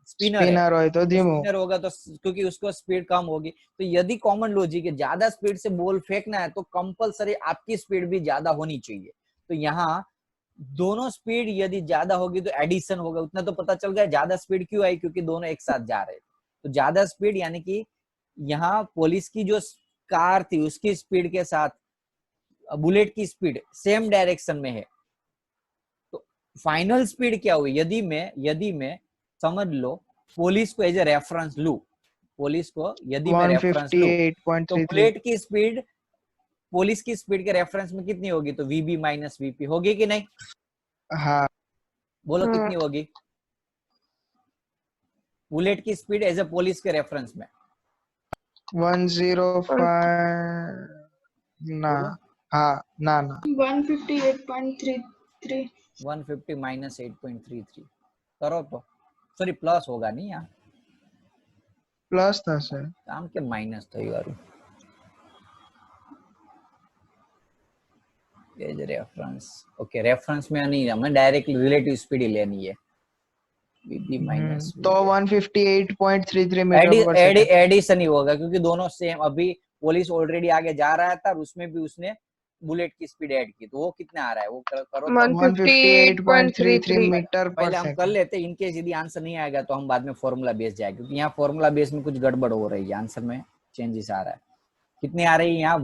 स्पिनर है स्पिनर હોય तो धीमो। स्पिनर होगा तो क्योंकि उसको स्पीड कम होगी, तो यदि कॉमन लॉजिक है ज्यादा स्पीड से बॉल फेंकना है तो कंपलसरी आपकी स्पीड भी ज्यादा होनी चाहिए। तो यहाँ दोनों स्पीड यदि ज्यादा होगी तो एडिशन होगा। उतना तो पता चल गया ज्यादा स्पीड क्यों आई, क्योंकि दोनों एक साथ जा रहे हैं। तो ज्यादा स्पीड यानी कि यहाँ पुलिस की जो कार थी उसकी स्पीड के साथ बुलेट की स्पीड सेम डायरेक्शन में है। तो फाइनल स्पीड क्या हुई? यदि मैं समझ लो पुलिस को एज ए रेफरेंस लू, पुलिस को यदि मैं रेफरेंस लू तो 158.33 बुलेट की स्पीड पुलिस की स्पीड के रेफरेंस में कितनी होगी? तो वीबी माइनस वीपी होगी कि नहीं? हाँ। बोलो कितनी होगी बुलेट की स्पीड एज ए पुलिस के रेफरेंस में? 105 ना। बोलो। हाँ ना ना 158.33 150 माइनस 8.33 करो तो, सॉरी प्लस होगा नहीं यहाँ, प्लस था सर। આમ કે માઇનસ થઈ વાળું एज रेफरेंस। ओके रेफरेंस में नहीं, हमें डायरेक्ट रिलेटिव स्पीड ही लेनी है। वीबी माइनस तो 158.33 मीटर पर सेकंड। एडिशन ही होगा क्योंकि दोनों सेम। अभी पुलिस ऑलरेडी आगे जा रहा था और उसमें भी उसने बुलेट की स्पीड ऐड की, तो वो कितना आ रहा है वो करो तो 158.33 मीटर पर पहले हम कर सेकंड। लेते। इनकेस यदि आंसर नहीं आएगा तो हम बाद में फॉर्मूला बेस जाएगा, क्योंकि यहाँ फॉर्मूला बेस में कुछ गड़बड़ हो रही है, आंसर में चेंजेस आ रहा है। कितनी आ रही है यहाँ?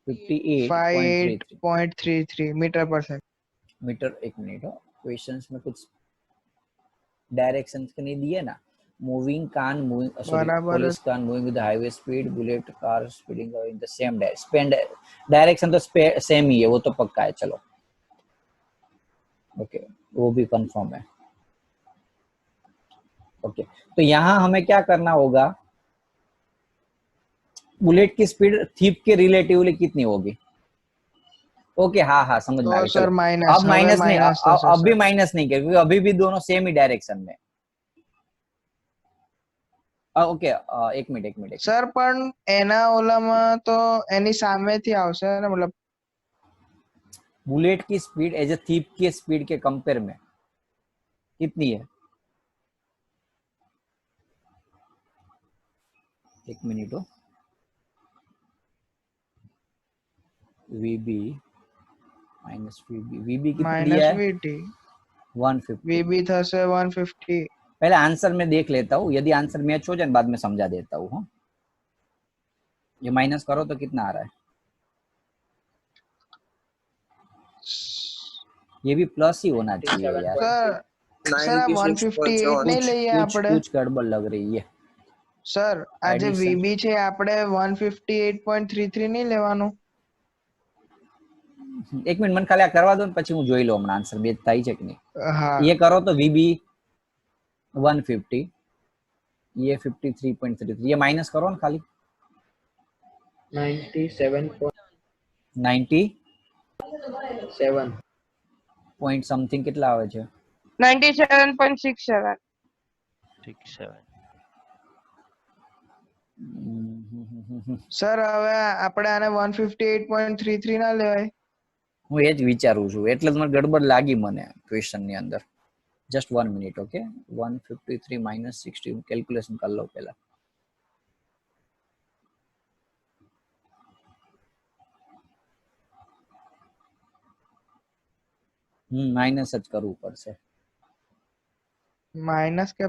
158.33 मीटर पर सेकंड। मीटर। एक मिनट हो, क्वेश्चंस में कुछ डायरेक्शंस के नहीं दिए ना। Moving car moving, sorry police car moving with highway speed, bullet car speeding in the same direction तो सेम ही है, वो तो पक्का है। चलो ओके वो भी कंफर्म है। ओके तो यहाँ हमें क्या करना होगा? बुलेट की स्पीड थीप के रिलेटिवली कितनी होगी? ओके हाँ हाँ समझ में आ तो गया। सर चलो माइनस अब माइनस नहीं, अब भी सर। माइनस नहीं किया क्योंकि अभी भी दोनों सेम ही डायरेक्शन में। ओके एक मिनट सर પણ એના ઓલામાં તો એની સામેથી આવશે ને, मतलब बुलेट की स्पीड एज ए थीप की स्पीड के कंपेयर में कितनी है? एक मिनट हो, वीबी माइनस वीबी कितनी माइनस है? वीटी 150। वीबी થશે 150। पहले आंसर में देख लेता हूँ, यदि आंसर मैच हो जाए बाद में समझा देता हूँ। हाँ ये माइनस करो तो कितना आ रहा है? ये भी प्लस ही होना चाहिए यार। सर सर आप 158 नहीं लिए આપણે। कुछ गड़बड़ लग रही है। સર આ જે Addition. વીબી છે આપણે 158.33 નહીં લેવાનું? એક મિનિટ મને ખાલી આ કરવા દો ને પછી હું જોઈ લઉં હમણાં આન્સર બે થાય છે કે નહીં. હા ये करो तो VB 150, ये 53.33, ये माइनस करो ना खाली 90 पॉइंट समथिंग કેટલા આવે છે? 97.67. સર હવે આપણે આને 158.33 ના લેવાય? હું એ જ વિચારું છું એટલે જ મને ગડબડ લાગી મને ક્વેશ્ચન ની અંદર. Just 1 minute okay. 153 માઇનસ 60 હું કેલ્ક્યુલેશન કરી લઉં પહેલા. માઇનસ જ કરવું પડશે. માઇનસ કે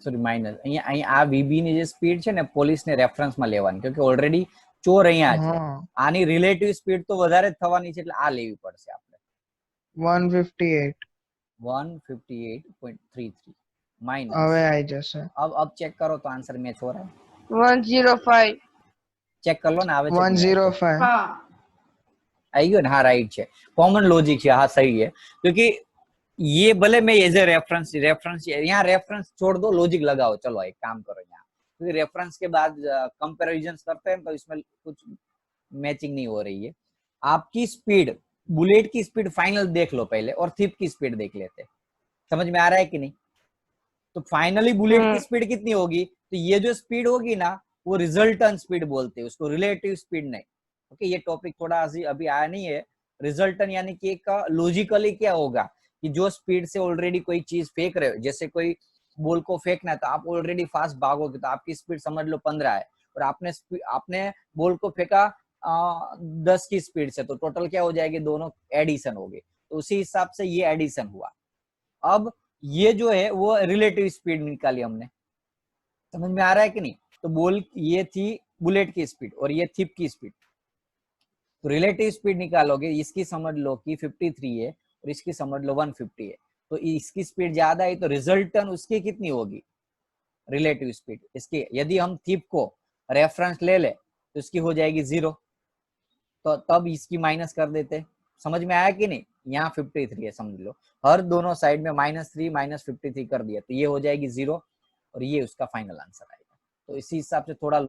સોરી માઇનસ. અહીંયા આ વીબી ની જે સ્પીડ છે ને પોલીસ ને રેફરન્સ માં લેવાની કેમ કે ઓલરેડી ચોર અહીંયા છે. હા આની રિલેટિવ સ્પીડ તો વધારે જ થવાની છે એટલે આ લેવી પડશે આપણે. 158 158.33 माइनस હવે આવી જશે अब चेक करो तो आंसर मैच हो रहा है 105. चेक कर लो ना आवे છે કે નહીં આવે છે? 105 हाँ आई गयो ना हाँ राइट है कॉमन लॉजिक है हाँ सही है क्योंकि ये भले मैं एज ए रेफरेंस यहाँ रेफरेंस छोड़ दो लॉजिक लगाओ चलो एक काम करो यहाँ क्योंकि रेफरेंस के बाद कंपैरिजन करते हैं तो इसमें कुछ मैचिंग नहीं हो रही है. आपकी स्पीड बुलेट की स्पीड फाइनल देख लो पहले और थिप की स्पीड देख लेते हैं. समझ में आ रहा है कि नहीं? तो फाइनली बुलेट की स्पीड कितनी होगी तो ये जो स्पीड होगी ना वो रिजल्टन स्पीड बोलते हैं उसको रिलेटिव स्पीड नहीं. ओके ये टॉपिक थोड़ा अभी आया नहीं है. रिजल्टन यानी कि एक लॉजिकली क्या होगा कि जो स्पीड से ऑलरेडी कोई चीज फेंक रहे हो जैसे कोई बॉल को फेंकना है तो आप ऑलरेडी फास्ट भागोगे तो आपकी स्पीड समझ लो 15 है और आपने बॉल को फेंका 10 की स्पीड से तो टोटल क्या हो जाएगी दोनों एडिशन हो गए तो उसी हिसाब से ये एडिशन हुआ. अब ये जो है वो रिलेटिव स्पीड निकाली हमने. समझ में आ रहा है कि नहीं? तो बॉल ये थी बुलेट की स्पीड और ये थिप की स्पीड तो रिलेटिव स्पीड निकालोगे इसकी समझ लो कि 53 है और इसकी समझ लो 150 है तो इसकी स्पीड ज्यादा है तो रिजल्टन उसकी कितनी होगी रिलेटिव स्पीड इसकी. यदि हम थिप को रेफरेंस ले ले तो इसकी हो जाएगी 0 तो तब इसकी माइनस कर देते. समझ में आया कि नहीं? यहाँ 53 है समझ लो हर दोनों साइड में -3 -53 कर दिया तो ये हो जाएगी 0 और ये उसका फाइनल आंसर आएगा. तो इसी हिसाब से थोड़ा